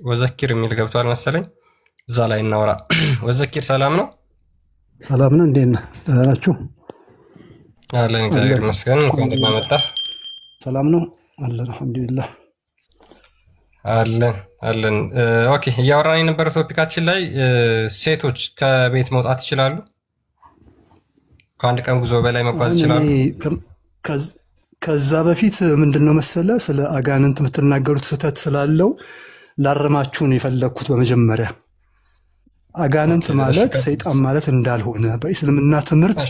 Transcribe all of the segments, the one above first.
ወዘኪር የሚል ገብቷል መሰለኝ። እዛ ላይ እናወራ። ወዘኪር ሰላም ነው? ሰላም ነው። እንዴት ነህ? ደህና ናችሁ? አለን እግዚአብሔር ይመስገን። እንኳን ደህና መጣህ። ሰላም ነው አለን። አልሐምዱሊላህ አለን። ኦኬ፣ እያወራን የነበረው ቶፒካችን ላይ ሴቶች ከቤት መውጣት ይችላሉ? ከአንድ ቀን ጉዞ በላይ መጓዝ ይችላሉ? ከዛ በፊት ምንድነው መሰለ ስለ አጋንንት የምትናገሩት ስህተት ስላለው ላረማችሁን የፈለግኩት። በመጀመሪያ አጋንንት ማለት ሰይጣን ማለት እንዳልሆነ በእስልምና ትምህርት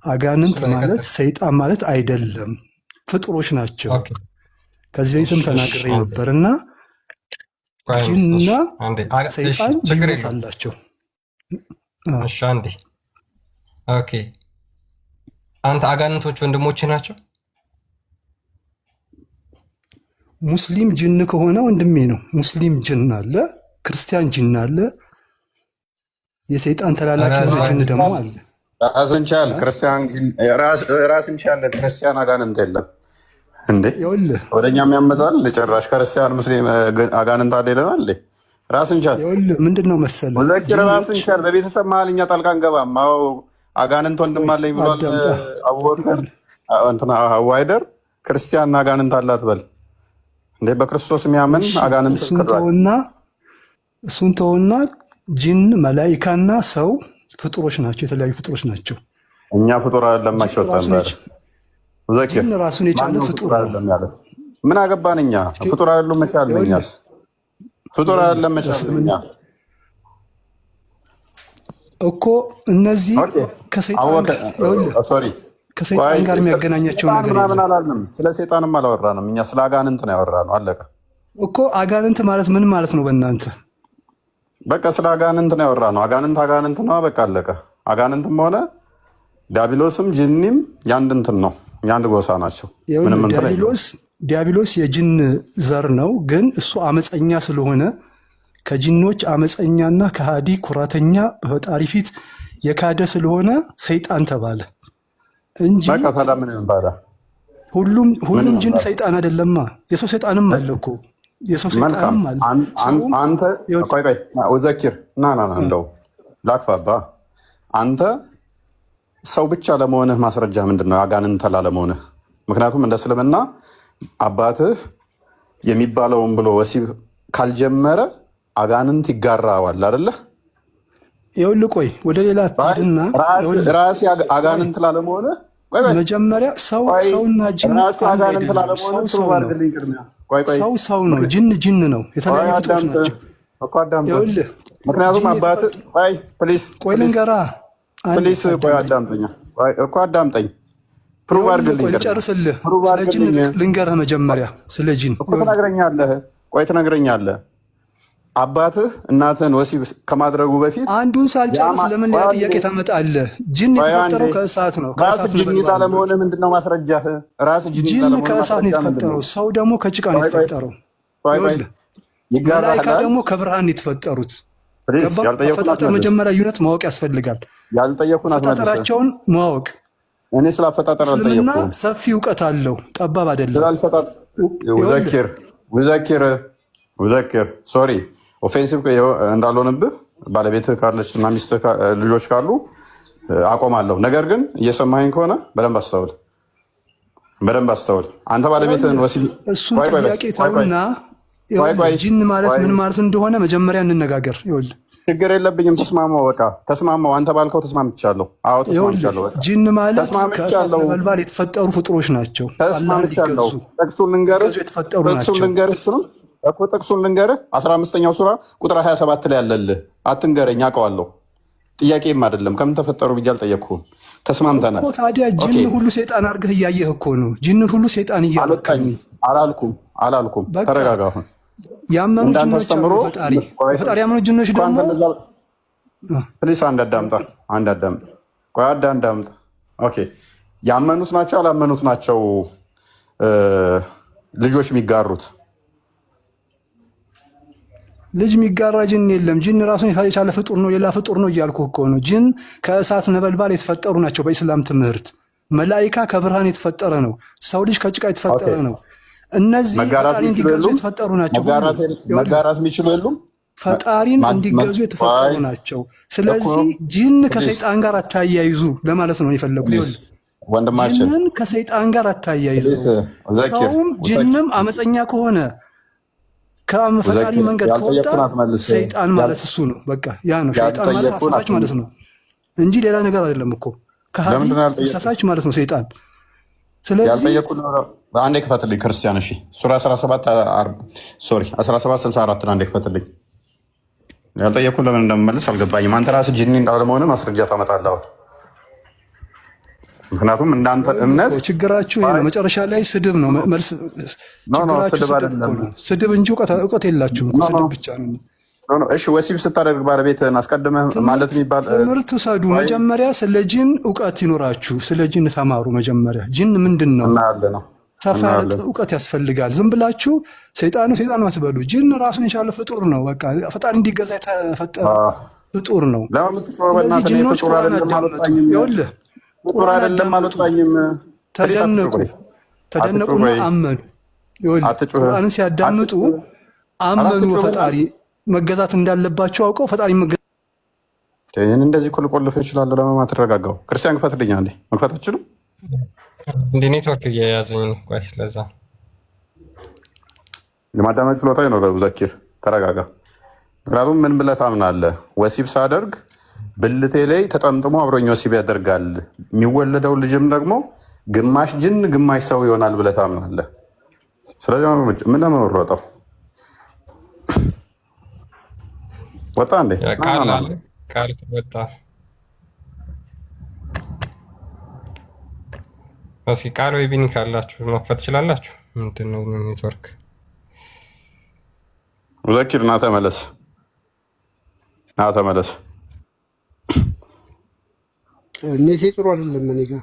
አጋንንት ማለት ሰይጣን ማለት አይደለም፣ ፍጡሮች ናቸው። ከዚህ በፊትም ተናግሬ ነበርና ጂንና ሰይጣን ልዩነት አላቸው። እሺ አንዴ ኦኬ፣ አንተ አጋንንቶች ወንድሞች ናቸው? ሙስሊም ጅን ከሆነ ወንድሜ ነው። ሙስሊም ጅን አለ፣ ክርስቲያን ጅን አለ፣ የሰይጣን ተላላኪ ጅን ደግሞ አለ። ራስን ቻል ክርስቲያን ራስን ቻል ክርስቲያን አጋንንት የለም እንዴ? ወደኛም ያመጣል ጭራሽ ክርስቲያን ሙስሊም አጋንንት አለ ይለናል። ራስን ቻል ምንድን ነው መሰለ ራስን ቻል። በቤተሰብ መሀል እኛ ጣልቃ እንገባም። አጋንንት ወንድም አለኝ ብሏል አቡበከር እንትና ዋይደር። ክርስቲያን አጋንንት አላት በል እንዴ? በክርስቶስ የሚያምን አጋንንት እሱን ተውና ጂን መላኢካና ሰው ፍጡሮች ናቸው፣ የተለያዩ ፍጡሮች ናቸው። እኛ ፍጡር አይደለም ማይወጣን ጂን ራሱን የቻለ ፍጡር አይደለም ያለ ምን አገባን እኛ? ፍጡር አይደለም መቻል እኛስ ፍጡር አይደለም መቻል እኛ እኮ እነዚህ ከሰይጣን ጋር የሚያገናኛቸው ነገር ምናምን አላልንም። ስለ ሰይጣንም አላወራንም እኛ ስለ አጋንንት ነው ያወራነው። አለቀ እኮ። አጋንንት ማለት ምን ማለት ነው በእናንተ? በቃ ስለ አጋንንት ነው ያወራነው። አጋንንት ነው በቃ አለቀ። አጋንንትም ሆነ ዲያብሎስም ጅኒም ያንድ እንትን ነው፣ ያንድ ጎሳ ናቸው። ዲያብሎስ የጅን ዘር ነው፣ ግን እሱ አመፀኛ ስለሆነ ከጅኖች አመፀኛና ከሃዲ ኩራተኛ በፈጣሪ ፊት የካደ ስለሆነ ሰይጣን ተባለ እንጂ ሁሉም ጅን ሰይጣን አይደለማ። የሰው ሰይጣንም አለ እኮ የሰው ሰይጣንም አለ። አንተ ቆይ ወዘኪር ና እንደው ላክፋባ አንተ ሰው ብቻ ለመሆንህ ማስረጃ ምንድን ነው? አጋንንት ላለመሆንህ። ምክንያቱም እንደ እስልምና አባትህ የሚባለውን ብሎ ወሲብ ካልጀመረ አጋንንት ይጋራዋል አይደለ? ይኸውልህ ቆይ ወደ ሌላ ትሄድና ራሴ አጋንንት ላለመሆንህ መጀመሪያ ሰውና ጅን አጋንንት ላለመሆንህ ሰው ነው፣ ጅን ነው፣ የተለያዩ ፍጡሮች ናቸው። ምክንያቱም አባትህ ፕሊስ ቆይ ልንገርህ ፕሊስ ቆይ አዳምጠኝ እኮ አዳምጠኝ። ፕሩቭ አድርግልኝ ልጨርስልህ። ስለ ጅን ልንገርህ መጀመሪያ ስለ ጂን እኮ ትነግረኛለህ። ቆይ ትነግረኛለህ። አባትህ እናትህን ወሲብ ከማድረጉ በፊት አንዱን ሳልጨርስ ለምን ሌላ ጥያቄ ታመጣለህ? ጅን የተፈጠረው ከእሳት ነው። ራስህ ጅን ላለመሆንህ ምንድን ነው ማስረጃህ? ራስህ ጅን ከእሳት ነው የተፈጠረው። ሰው ደግሞ ከጭቃ ነው የተፈጠረው። መላኢካ ደግሞ ከብርሃን ነው የተፈጠሩት። አፈጣጠር መጀመሪያ ዩነት ማወቅ ያስፈልጋል። አፈጣጠራቸውን ማወቅ። እኔ ስለ አፈጣጠር አልጠየኩም። ሰፊ እውቀት አለው፣ ጠባብ አይደለም። ውዘኪር ሶሪ ኦፌንሲቭ እንዳልሆንብህ ባለቤትህ ካለች እና ሚስትህ ልጆች ካሉ አቆማለሁ። ነገር ግን እየሰማኸኝ ከሆነ በደንብ አስተውል። አንተ ባለቤትህን ወሲብ እሱን ጥያቄ ተውና ጂን ማለት ምን ማለት እንደሆነ መጀመሪያ እንነጋገር። ይኸውልህ ችግር የለብኝም። ተስማማው። አንተ ባልከው ተስማምቻለሁ። አዎ ተስማምቻለሁ። ጂን ማለት ከእሳት ነበልባል የተፈጠሩ ፍጡሮች ናቸው። ተስማምቻለሁ። ጥቅሱን ልንገርህ 15ኛው ሱራ ቁጥር 27 ላይ ያለልህ። አትንገረኝ፣ አውቀዋለሁ። ጥያቄም አይደለም ከምን ተፈጠሩ ብዬ አልጠየቅኩም። ተስማምተናል። ታዲያ ጂን ሁሉ ሰይጣን አድርገህ እያየህ እኮ ነው። ጂን ሁሉ ሰይጣን እያልከኝ አላልኩም። ተረጋጋ። አሁን ያመኑ ጅኖች ፈጣሪ ያመኑ ጅኖች ደግሞ ፕሊስ አንድ አዳምጣ። ቆይ አዳምጣ። ኦኬ ያመኑት ናቸው አላመኑት ናቸው ልጆች የሚጋሩት? ልጅ የሚጋራ ጅን የለም። ጅን ራሱን የቻለ ፍጡር ነው፣ ሌላ ፍጡር ነው እያልኩ እኮ ነው። ጅን ከእሳት ነበልባል የተፈጠሩ ናቸው በኢስላም ትምህርት። መላኢካ ከብርሃን የተፈጠረ ነው። ሰው ልጅ ከጭቃ የተፈጠረ ነው። እነዚህ ፈጣሪ እንዲገዙ የተፈጠሩ ናቸው። መጋራት የሚችሉ የሉም። ፈጣሪን እንዲገዙ የተፈጠሩ ናቸው። ስለዚህ ጂን ከሰይጣን ጋር አታያይዙ ለማለት ነው የፈለጉት። ወንድማችን ጂንን ከሰይጣን ጋር አታያይዙ። ሰውም ጂንም አመፀኛ ከሆነ ከፈጣሪ መንገድ ከወጣ ሰይጣን ማለት እሱ ነው። በቃ ያ ነው ሰይጣን ማለት አሳሳች ማለት ነው እንጂ ሌላ ነገር አይደለም እኮ። ከሃዲ አሳሳች ማለት ነው ሰይጣን። ስለዚህ አንዴ ክፈትልኝ ክርስቲያን። እሺ ሱራ 1764 አንዴ ክፈትልኝ። ያልጠየኩን ለምን እንደምመልስ አልገባኝም። አንተ ራስህ ጂኒ እንዳለመሆነ ማስረጃ ታመጣለህ። ምክንያቱም እንዳንተ እምነት ችግራችሁ ይሄ ነው። መጨረሻ ላይ ስድብ ነው መልስ። ስድብ እንጂ እውቀት የላችሁም። ስድብ ብቻ ነው። እሺ ወሲብ ስታደርግ ባለቤትህን አስቀድመህ ማለት የሚባል ትምህርት ውሰዱ። መጀመሪያ ስለ ጂን እውቀት ይኖራችሁ። ስለ ጂን ተማሩ። መጀመሪያ ጂን ምንድን ነው? ሰፋ ያለ እውቀት ያስፈልጋል። ዝም ብላችሁ ሰይጣን አትበሉ። ጂን ራሱን የቻለ ፍጡር ነው። በቃ ፈጣሪ እንዲገዛ የተፈጠረ ፍጡር ነው። ጂኖች ተደነቁና አመኑ። ቁርአንን ሲያዳምጡ አመኑ። በፈጣሪ መገዛት እንዳለባቸው አውቀው ፈጣሪ ይህን እንደዚህ ቆልቆልፍ ይችላል። ለማማ ተረጋጋው። ክርስቲያን ክፈትልኛ እንዴ መክፈት አትችሉም እንደ ኔትወርክ እየያዘኝ ነው። ቆይ ስለዛ ለማዳመጥ ችሎታ ይኖረው። ዘኪር ተረጋጋ። ምክንያቱም ምን ብለህ ታምናለህ? ወሲብ ሳደርግ ብልቴ ላይ ተጠምጥሞ አብሮኝ ወሲብ ያደርጋል፣ የሚወለደው ልጅም ደግሞ ግማሽ ጅን ግማሽ ሰው ይሆናል ብለህ ታምናለህ። ስለዚህ ምን ለመሮጠው ወጣ እንዴ? ቃል ወጣ። እስኪ ቃል ወይ ቢኒ ካላችሁ መክፈት ትችላላችሁ። ምንድን ነው ኔትወርክ? ዘኪር ና ተመለስ፣ ና ተመለስ። እነዚህ ጥሩ አይደለም። እኔ ጋር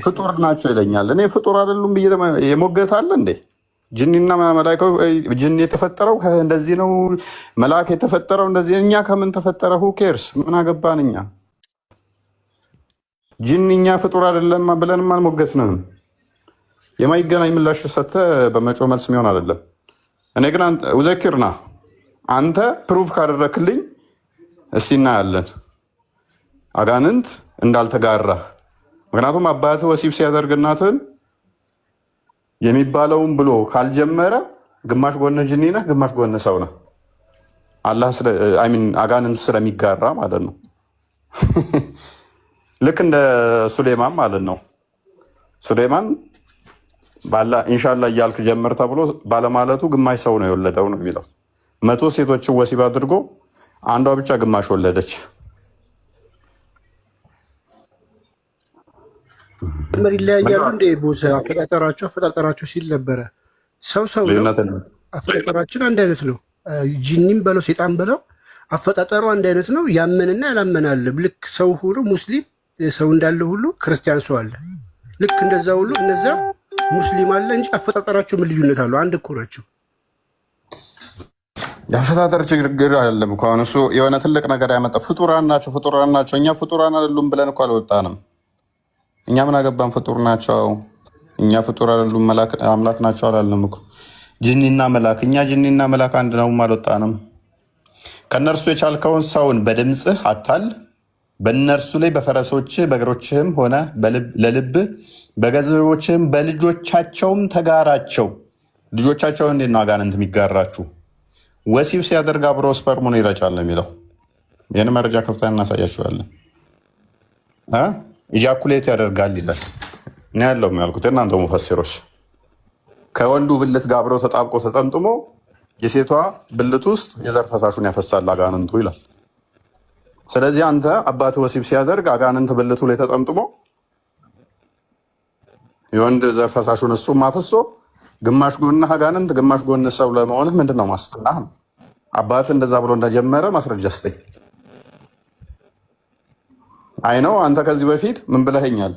ፍጡር ናቸው ይለኛል። እኔ ፍጡር አይደሉም ብዬ የሞገት አለ እንዴ? ጅኒና መላእክት ጅኒ የተፈጠረው እንደዚህ ነው፣ መልአክ የተፈጠረው እንደዚህ። እኛ ከምን ተፈጠረ? ሁ ኬርስ ምን አገባን እኛ? ጅኒኛ ፍጡር አይደለም ብለንም አልሞገትንም። የማይገናኝ ምላሽ ሰጥተህ በመጮህ መልስ የሚሆን አይደለም። እኔ ግን ውዘኪርና አንተ ፕሩፍ ካደረክልኝ እስቲ እናያለን አጋንንት እንዳልተጋራህ። ምክንያቱም አባትህ ወሲብ ሲያደርግ እናትህን የሚባለውን ብሎ ካልጀመረ ግማሽ ጎን ጅኒ ነህ፣ ግማሽ ጎን ሰው ነህ። አጋንንት ስለሚጋራ ማለት ነው። ልክ እንደ ሱሌማን ማለት ነው። ሱሌማን ኢንሻላ እያልክ ጀምር ተብሎ ባለማለቱ ግማሽ ሰው ነው የወለደው ነው የሚለው። 100 ሴቶችን ወሲብ አድርጎ አንዷ ብቻ ግማሽ ወለደች። መሪ ይለያያሉ እንደ ቦስ አፈጣጠራቸው ሲል ነበረ። ሰው አፈጣጠራችን አንድ አይነት ነው። ጂኒም በለው ሴጣን በለው አፈጣጠሩ አንድ አይነት ነው። ያመንና ያላመናለ ልክ ሰው ሁሉ ሙስሊም ሰው እንዳለ ሁሉ ክርስቲያን ሰው አለ። ልክ እንደዛ ሁሉ እነዛ ሙስሊም አለ እንጂ አፈጣጠራቸው ምን ልዩነት አለው? አንድ እኮ ናቸው። የአፈጣጠር ችግር አይደለም እኮ አሁን እሱ የሆነ ትልቅ ነገር ያመጣ። ፍጡራን ናቸው። እኛ ፍጡራን አይደሉም ብለን እኮ አልወጣንም። እኛ ምን አገባን? ፍጡር ናቸው። እኛ ፍጡር አይደሉም አምላክ ናቸው አላለም እኮ። ጅኒና መልአክ እኛ ጅኒና መልአክ አንድ ነው አልወጣንም። ከእነርሱ የቻልከውን ሰውን በድምፅህ አታል፣ በእነርሱ ላይ በፈረሶችህ በእግሮችህም ሆነ ለልብህ በገንዘቦችህም በልጆቻቸውም ተጋራቸው። ልጆቻቸው እንዴት ነው አጋንንት የሚጋራችሁ? ወሲብ ሲያደርግ አብሮ ስፐርሙን ይረጫል ነው የሚለው። ይህን መረጃ ከፍታ እናሳያችኋለን። ኢጃኩሌት ያደርጋል ይላል። እኔ ያለው ያልኩት እናንተ ሙፈሲሮች ከወንዱ ብልት ጋር አብረው ተጣብቆ ተጠምጥሞ የሴቷ ብልት ውስጥ የዘር ፈሳሹን ያፈሳል አጋንንቱ ይላል። ስለዚህ አንተ አባት ወሲብ ሲያደርግ አጋንንት ብልቱ ላይ ተጠምጥሞ የወንድ ዘር ፈሳሹን እሱ ማፈሶ ግማሽ ጎንህ አጋንንት ግማሽ ጎን ሰው ለመሆንህ ምንድነው ማስጠናህ ነው? አባት እንደዛ ብሎ እንደጀመረ ማስረጃ ስጠኝ። አይ ነው አንተ ከዚህ በፊት ምን ብለኸኛል?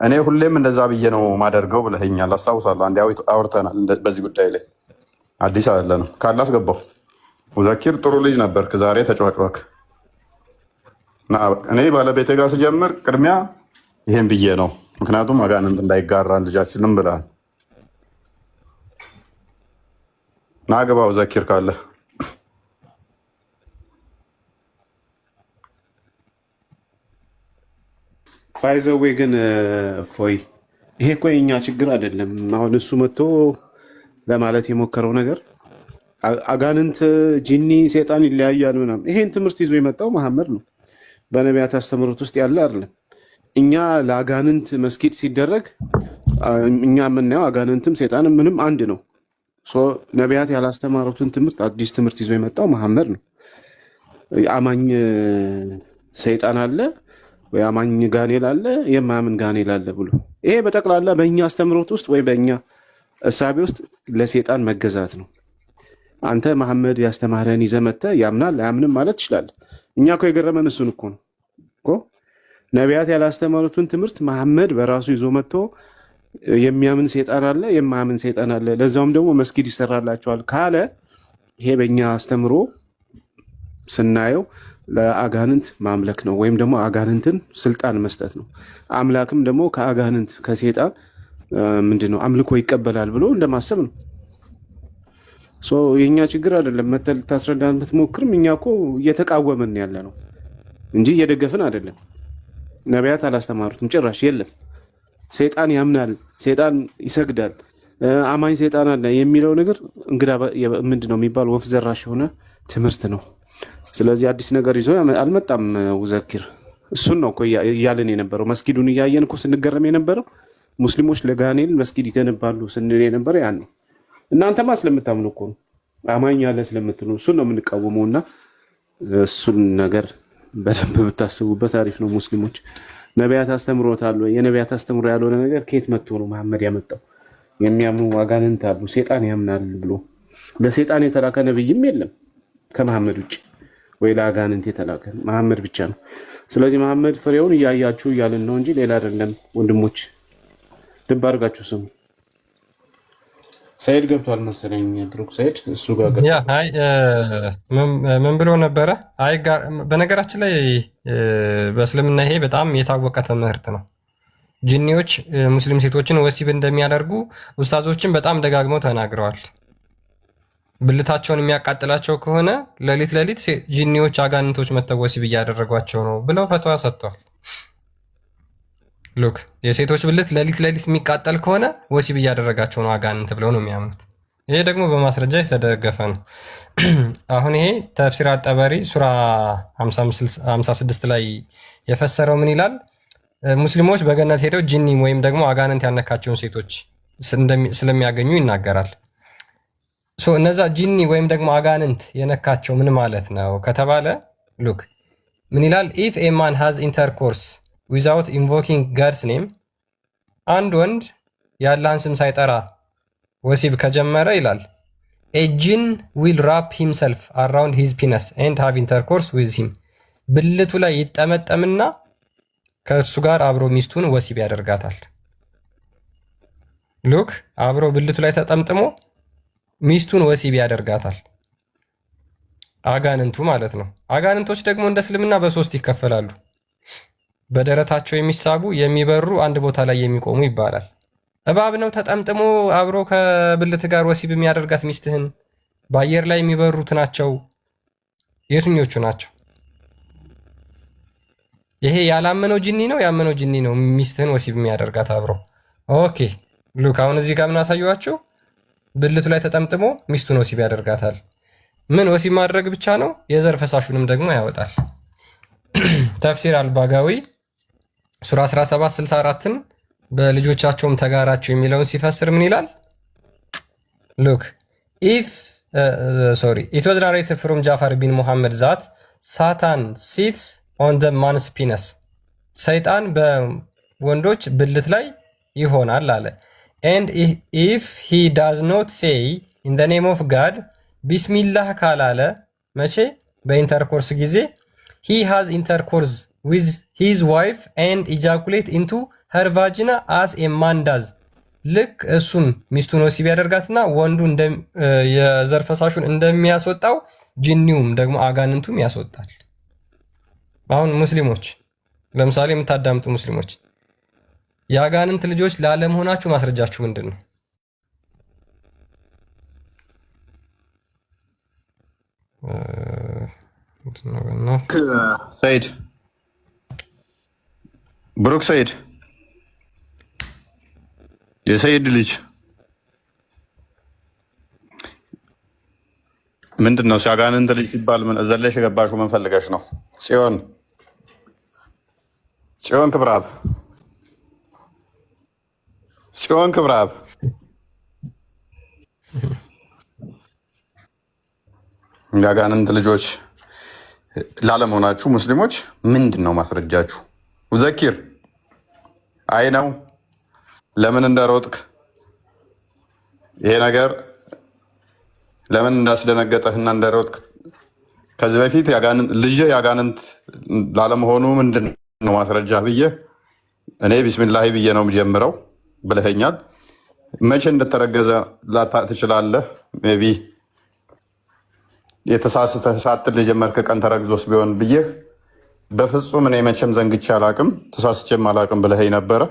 እኔ ሁሌም እንደዛ ብዬ ነው ማደርገው ብለኸኛል። አስታውሳለሁ። አንዴ አውርተናል በዚህ ጉዳይ ላይ። አዲስ አይደለም ካለ አስገባው። ሙዘኪር ጥሩ ልጅ ነበርክ፣ ዛሬ ተጫዋጭዋክ። እኔ ባለቤቴ ጋር ስጀምር ቅድሚያ ይሄን ብዬ ነው፣ ምክንያቱም አጋንንት እንዳይጋራ ልጃችንም ብለሃል። ናግባው ዘኪር ካለ ባይዘዌ ግን ፎይ ይሄ እኮ የኛ ችግር አይደለም። አሁን እሱ መጥቶ ለማለት የሞከረው ነገር አጋንንት፣ ጂኒ፣ ሴጣን ይለያያል ምናምን፣ ይሄን ትምህርት ይዞ የመጣው መሐመድ ነው። በነቢያት አስተምህሮት ውስጥ ያለ አይደለም። እኛ ለአጋንንት መስጊድ ሲደረግ እኛ የምናየው አጋንንትም ሴጣንም ምንም አንድ ነው። ነቢያት ያላስተማሩትን ትምህርት አዲስ ትምህርት ይዞ የመጣው መሐመድ ነው። አማኝ ሰይጣን አለ ወይ አማኝ ጋኔል አለ፣ የማያምን ጋኔል አለ ብሎ ይሄ በጠቅላላ በእኛ አስተምህሮት ውስጥ ወይ በእኛ እሳቤ ውስጥ ለሴጣን መገዛት ነው። አንተ መሐመድ ያስተማረን ይዘህ መጥተህ ያምናል አያምንም ማለት ትችላለህ። እኛ እኮ የገረመን እሱን እኮ ነው እኮ ነቢያት ያላስተማሩትን ትምህርት መሐመድ በራሱ ይዞ መጥቶ የሚያምን ሴጣን አለ፣ የማያምን ሴጣን አለ፣ ለዛውም ደግሞ መስጊድ ይሰራላቸዋል ካለ ይሄ በእኛ አስተምሮ ስናየው ለአጋንንት ማምለክ ነው፣ ወይም ደግሞ አጋንንትን ስልጣን መስጠት ነው። አምላክም ደግሞ ከአጋንንት ከሴጣን ምንድነው አምልኮ ይቀበላል ብሎ እንደማሰብ ነው። የእኛ ችግር አይደለም። መተህ ልታስረዳን ብትሞክርም እኛ እኮ እየተቃወምን ያለ ነው እንጂ እየደገፍን አይደለም። ነቢያት አላስተማሩትም ጭራሽ። የለም ሴጣን ያምናል፣ ሴጣን ይሰግዳል፣ አማኝ ሴጣን አለ የሚለው ነገር እንግዳ ምንድነው የሚባል ወፍ ዘራሽ የሆነ ትምህርት ነው። ስለዚህ አዲስ ነገር ይዞ አልመጣም ውዘኪር። እሱን ነው እኮ እያልን የነበረው። መስጊዱን እያየን እኮ ስንገረም የነበረው ሙስሊሞች ለጋኔል መስጊድ ይገነባሉ ስንል የነበረ ያን ነው። እናንተማ ስለምታምኑ እኮ ነው፣ አማኝ ያለ ስለምትሉ እሱን ነው የምንቃወመው። እና እሱን ነገር በደንብ ብታስቡበት አሪፍ ነው። ሙስሊሞች ነቢያት አስተምሮታል ወይ? የነቢያት አስተምሮ ያልሆነ ነገር ከየት መጥቶ ነው መሐመድ ያመጣው? የሚያምኑ አጋንንት አሉ፣ ሴጣን ያምናል ብሎ ለሴጣን የተላከ ነብይም የለም ከመሐመድ ውጭ፣ ወይ ለአጋንንት የተላከ መሐመድ ብቻ ነው። ስለዚህ መሐመድ ፍሬውን እያያችሁ እያልን ነው እንጂ ሌላ አይደለም። ወንድሞች ልብ አድርጋችሁ ስሙ። ሰይድ ገብቷል መሰለኝ፣ ብሩክ ሰይድ እሱ ጋር ምን ብሎ ነበረ? በነገራችን ላይ በእስልምና ይሄ በጣም የታወቀ ትምህርት ነው። ጂኒዎች ሙስሊም ሴቶችን ወሲብ እንደሚያደርጉ ኡስታዞችን በጣም ደጋግመው ተናግረዋል። ብልታቸውን የሚያቃጥላቸው ከሆነ ሌሊት ጂኒዎች አጋንንቶች መተው ወሲብ እያደረጓቸው ነው ብለው ፈትዋ ሰጥተዋል። ሉክ የሴቶች ብልት ሌሊት የሚቃጠል ከሆነ ወሲብ እያደረጋቸው ነው አጋንንት ብለው ነው የሚያምኑት። ይሄ ደግሞ በማስረጃ የተደገፈ ነው። አሁን ይሄ ተፍሲር አጠበሪ ሱራ 56 ላይ የፈሰረው ምን ይላል? ሙስሊሞች በገነት ሄደው ጂኒ ወይም ደግሞ አጋንንት ያነካቸውን ሴቶች ስለሚያገኙ ይናገራል። እነዛ ጂኒ ወይም ደግሞ አጋንንት የነካቸው ምን ማለት ነው ከተባለ ሉክ ምን ይላል? ኢፍ ኤ ማን ሃዝ ኢንተርኮርስ ዊዛውት ኢንቮኪንግ ጋድስ ኔም፣ አንድ ወንድ የአላህን ስም ሳይጠራ ወሲብ ከጀመረ ይላል ኤ ጂን ዊል ራፕ ሂምሰልፍ አራውንድ ሂዝ ፒነስ ኤንድ ሃቭ ኢንተርኮርስ ዊዝ ሂም፣ ብልቱ ላይ ይጠመጠምና ከእርሱ ጋር አብሮ ሚስቱን ወሲብ ያደርጋታል። ሉክ አብሮ ብልቱ ላይ ተጠምጥሞ ሚስቱን ወሲብ ያደርጋታል። አጋንንቱ ማለት ነው። አጋንንቶች ደግሞ እንደ እስልምና በሶስት ይከፈላሉ። በደረታቸው የሚሳቡ የሚበሩ፣ አንድ ቦታ ላይ የሚቆሙ ይባላል። እባብ ነው ተጠምጥሞ አብሮ ከብልት ጋር ወሲብ የሚያደርጋት ሚስትህን። በአየር ላይ የሚበሩት ናቸው። የትኞቹ ናቸው? ይሄ ያላመነው ጂኒ ነው፣ ያመነው ጂኒ ነው ሚስትህን ወሲብ የሚያደርጋት አብሮ። ኦኬ ሉክ አሁን እዚህ ጋር ምን አሳየኋችሁ? ብልቱ ላይ ተጠምጥሞ ሚስቱን ወሲብ ያደርጋታል። ምን ወሲብ ማድረግ ብቻ ነው? የዘር ፈሳሹንም ደግሞ ያወጣል። ተፍሲር አልባጋዊ ሱራ 1764ን በልጆቻቸውም ተጋራቸው የሚለውን ሲፈስር ምን ይላል? ሉክ ኢት ዋዝ ናሬትድ ፍሮም ጃፈር ቢን ሙሐመድ ዛት ሳታን ሲትስ ኦን ዘ ማንስ ፒነስ፣ ሰይጣን በወንዶች ብልት ላይ ይሆናል አለ። ኤንድ ኢፍ ሂ ዳዝ ኖት ሴይ ኢን ዘ ኔም ኦፍ ጋድ፣ ቢስሚላህ ካላለ መቼ? በኢንተርኮርስ ጊዜ ሂ ሃዝ ኢንተርኮርስ ዊዝ ሂዝ ዋይፍ ኤንድ ኢጃኩሌት ኢንቱ ሄር ቫጂና አስ ኤ ማን ዳዝ፣ ልክ እሱም ሚስቱን ወሲብ ያደርጋትና ወንዱ የዘር ፈሳሹን እንደሚያስወጣው ጂኒውም ደግሞ አጋንንቱም ያስወጣል። አሁን ሙስሊሞች ለምሳሌ የምታዳምጡ ሙስሊሞች የአጋንንት ልጆች ላለመሆናችሁ ማስረጃችሁ ምንድን ነው? ሰይድ ብሩክ ሰይድ የሰይድ ልጅ ምንድን ነው ሲያጋንንት ልጅ ሲባል ምን ዘለሽ የገባሽው? ምን ፈልገሽ ነው? ጽዮን ክብራብ የአጋንንት ልጆች ላለመሆናችሁ ሙስሊሞች ምንድን ነው ማስረጃችሁ? ዘኪር አይ ነው ለምን እንደሮጥክ ይሄ ነገር ለምን እንዳስደነገጠህና እንደሮጥክ ከዚህ በፊት ልጅ የአጋንንት ላለመሆኑ ምንድን ነው ማስረጃ ብዬ እኔ ቢስሚላሂ ብዬ ነው የምጀምረው ብለኸኛል። መቼ እንደተረገዘ ላታቅ ትችላለህ። ሜይ ቢ የተሳስተህ ሳትል የጀመርክ ቀን ተረግዞስ ቢሆን ብዬህ በፍጹም እኔ መቼም ዘንግቼ አላቅም ተሳስቼም አላቅም ብለኸኝ ነበረ።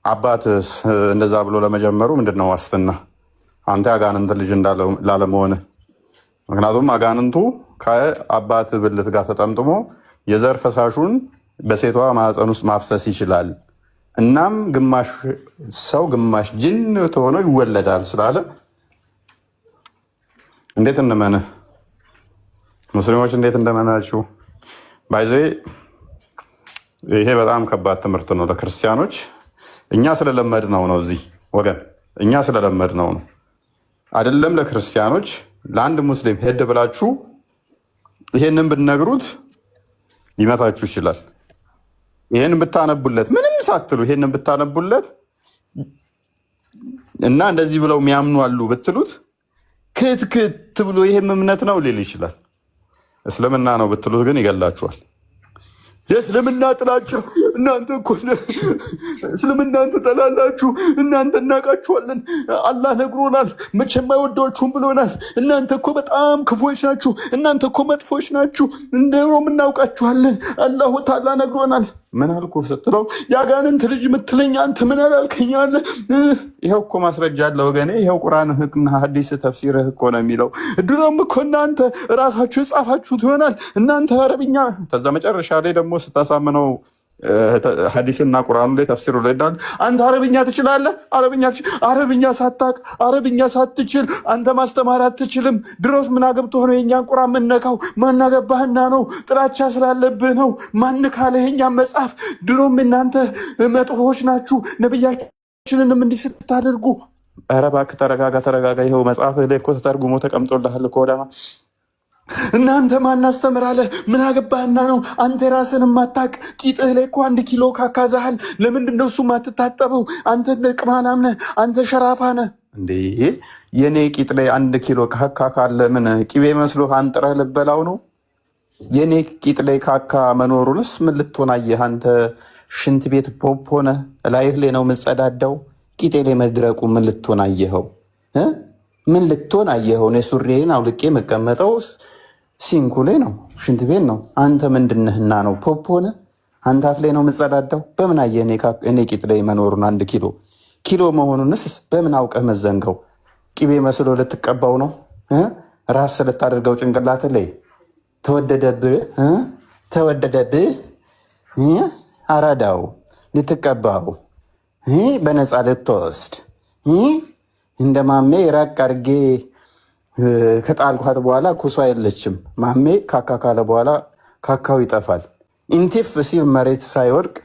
አባትስ እንደዛ ብሎ ለመጀመሩ ምንድን ነው ዋስትና አንተ የአጋንንት ልጅ ላለመሆንህ? ምክንያቱም አጋንንቱ ከአባት ብልት ጋር ተጠምጥሞ የዘር ፈሳሹን በሴቷ ማህፀን ውስጥ ማፍሰስ ይችላል። እናም ግማሽ ሰው ግማሽ ጅን ተሆኖ ይወለዳል ስላለ እንዴት እንመንህ? ሙስሊሞች እንዴት እንደመናችሁ? ባይዘ ይሄ በጣም ከባድ ትምህርት ነው ለክርስቲያኖች። እኛ ስለለመድ ነው እዚህ ወገን፣ እኛ ስለለመድ ነው አይደለም ለክርስቲያኖች። ለአንድ ሙስሊም ሄድ ብላችሁ ይሄንን ብትነግሩት ሊመታችሁ ይችላል። ይሄን ብታነቡለት ምንም ሳትሉ ይሄንን ብታነቡለት እና እንደዚህ ብለው የሚያምኑ አሉ ብትሉት ክትክት ብሎ ይሄም እምነት ነው ሊል ይችላል። እስልምና ነው ብትሉት ግን ይገላችኋል። የእስልምና ጥላቸው እናንተ እኮ እስልምናን ትጠላላችሁ፣ እናንተ እናውቃችኋለን፣ አላህ ነግሮናል፣ መቼም አይወዷችሁም ብሎናል። እናንተ እኮ በጣም ክፉዎች ናችሁ፣ እናንተ እኮ መጥፎች ናችሁ፣ እንደውም እናውቃችኋለን፣ አላሁ ተዓላ ነግሮናል። ምን አልኩ ስትለው የአጋንንት ልጅ የምትለኝ አንተ ምን አላልከኛለ? ይኸው እኮ ማስረጃ አለ ወገኔ። ይኸው ቁርአን ህግና ሐዲስ ተፍሲርህ እኮ ነው የሚለው። ድሮም እኮ እናንተ ራሳችሁ የጻፋችሁት ይሆናል እናንተ አረብኛ። ከዛ መጨረሻ ላይ ደግሞ ስታሳምነው ሐዲስና ቁርአኑ ላይ ተፍሲሩ ላይ እንዳለ አንተ አረብኛ ትችላለህ፣ አረብኛ ሳታቅ አረብኛ ሳትችል አንተ ማስተማር አትችልም። ድሮስ ምን አገብቶህ ነው የኛን ቁርአን የምነካው? ማናገባህና ነው? ጥላቻ ስላለብህ ነው? ማን ካለ የኛን መጽሐፍ? ድሮም እናንተ መጥፎች ናችሁ፣ ነብያችንንም እንዲህ ስታደርጉ። ኧረ እባክህ ተረጋጋ። ይኸው መጽሐፍ ላይ እኮ ተተርጉሞ ተቀምጦልሃል እኮ ወዳማ። እናንተ ማን አስተምራለህ? ምን አገባህና ነው? አንተ ራስን ማታቅ ቂጥህ ላይ እኮ 1 ኪሎ ካካዛሃል። ለምንድን ነው እሱ ማትታጠበው? አንተ ቅማላም ነህ፣ አንተ ሸራፋ ነህ እንዴ? የኔ ቂጥ ላይ 1 ኪሎ ካካ ካለ ምን ቂቤ መስሎህ አንጥረህ ልበላው ነው? የኔ ቂጥ ላይ ካካ መኖሩንስ ምን ልትሆን አየህ አንተ? ሽንት ቤት ፖፕ ሆነ ላይህ ላይ ነው የምጸዳዳው። ቂጤ ላይ መድረቁ ምን ልትሆን አየኸው? ምን ልትሆን አየኸው? እኔ ሱሪዬን አውልቄ መቀመጠው ሲንኩ ላይ ነው፣ ሽንት ቤት ነው። አንተ ምንድነህና ነው ፖፕ ሆነ? አንተ አፍ ላይ ነው የምጸዳዳው። በምን አየህ እኔ ቂጥ ላይ መኖሩን? 1 ኪሎ መሆኑንስ በምን አውቀህ መዘንገው? ቂቤ መስሎ ልትቀባው ነው? ራስ ልታደርገው ጭንቅላት ላይ ተወደደብህ? አራዳው ልትቀባው በነፃ ልትወስድ እንደ ማሜ ራቅ አድርጌ ከጣልኳት በኋላ ኩሷ የለችም። ማሜ ካካ ካለ በኋላ ካካው ይጠፋል። ኢንቲፍ ሲል መሬት ሳይወድቅ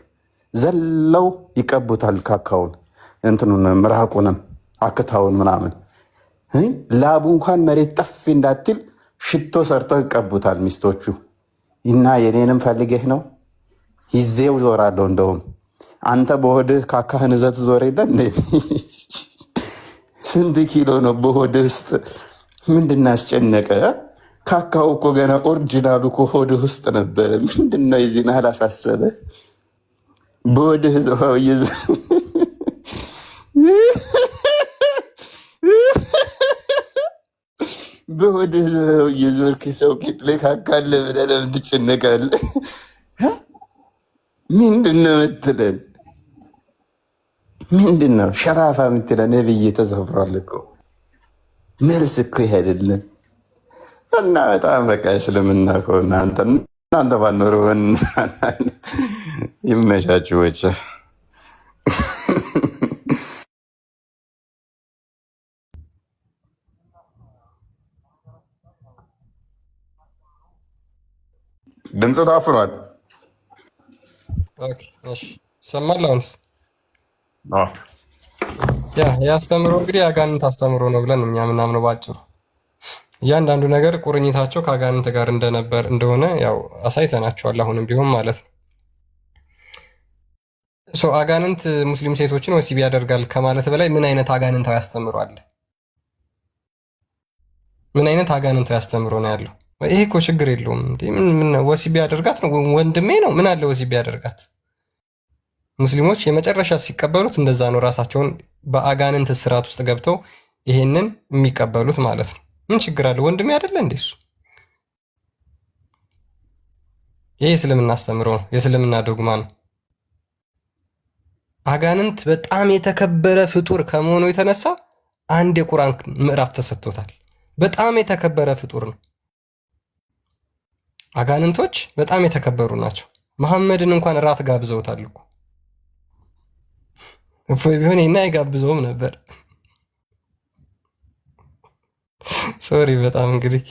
ዘለው ይቀቡታል። ካካውን እንትኑን ምራቁንም አክታውን ምናምን ላቡ እንኳን መሬት ጠፊ እንዳትል ሽቶ ሰርተው ይቀቡታል ሚስቶቹ። እና የኔንም ፈልጌህ ነው ይዜው ዞራለሁ። እንደውም አንተ በሆድህ ካካህን ይዘት ዞር የለ እንዴ? ስንት ኪሎ ነው በሆድህ ውስጥ? ምንድን አስጨነቀ? ካካው እኮ ገና ኦሪጂናሉ እኮ ሆድህ ውስጥ ነበረ። ምንድን ነው የዚህን ያህል አሳሰበ? በሆድህ በሆድህ እየዞርክ ሰው ቂጥ ላይ ካካለ ብለህ ለምን ትጨነቃለህ? ምንድን ነው የምትለን? ምንድን ነው ሸራፋ የምትለን? ነብይ ተሰፍሯል እኮ። መልስ እኮ ይሄ አይደለም። እና በጣም በቃ እስልምና እኮ እናንተ ባኖሩ ይመቻችሁ ወቸ ድምፅ ታፍኗል። ይሰማል አሁንስ? ያስተምሮ እንግዲህ አጋንንት አስተምሮ ነው ብለን እኛ ምናምነው ባጭሩ እያንዳንዱ ነገር ቁርኝታቸው ከአጋንንት ጋር እንደሆነ ያው አሳይተናቸዋል። አሁንም ቢሆን ማለት ነው። አጋንንት ሙስሊም ሴቶችን ወሲብ ያደርጋል ከማለት በላይ ምን አይነት አጋንንታዊ አስተምሮ አለ? ምን አይነት አጋንንታዊ አስተምሮ ነው ያለው? ይሄ እኮ ችግር የለውም። ምን ወሲብ ያደርጋት ነው ወንድሜ ነው ምን አለ ወሲብ ያደርጋት? ሙስሊሞች የመጨረሻ ሲቀበሉት እንደዛ ነው። ራሳቸውን በአጋንንት ስርዓት ውስጥ ገብተው ይሄንን የሚቀበሉት ማለት ነው። ምን ችግር አለ? ወንድሜ አይደለ እንዴ እሱ? ይሄ የእስልምና አስተምሮ ነው፣ የእስልምና ዶግማ ነው። አጋንንት በጣም የተከበረ ፍጡር ከመሆኑ የተነሳ አንድ የቁርአን ምዕራፍ ተሰጥቶታል። በጣም የተከበረ ፍጡር ነው። አጋንንቶች በጣም የተከበሩ ናቸው። መሐመድን እንኳን ራት ጋብዘውታል እኮ። እፎይ ቢሆን እና አይጋብዘውም ነበር። ሶሪ በጣም እንግዲህ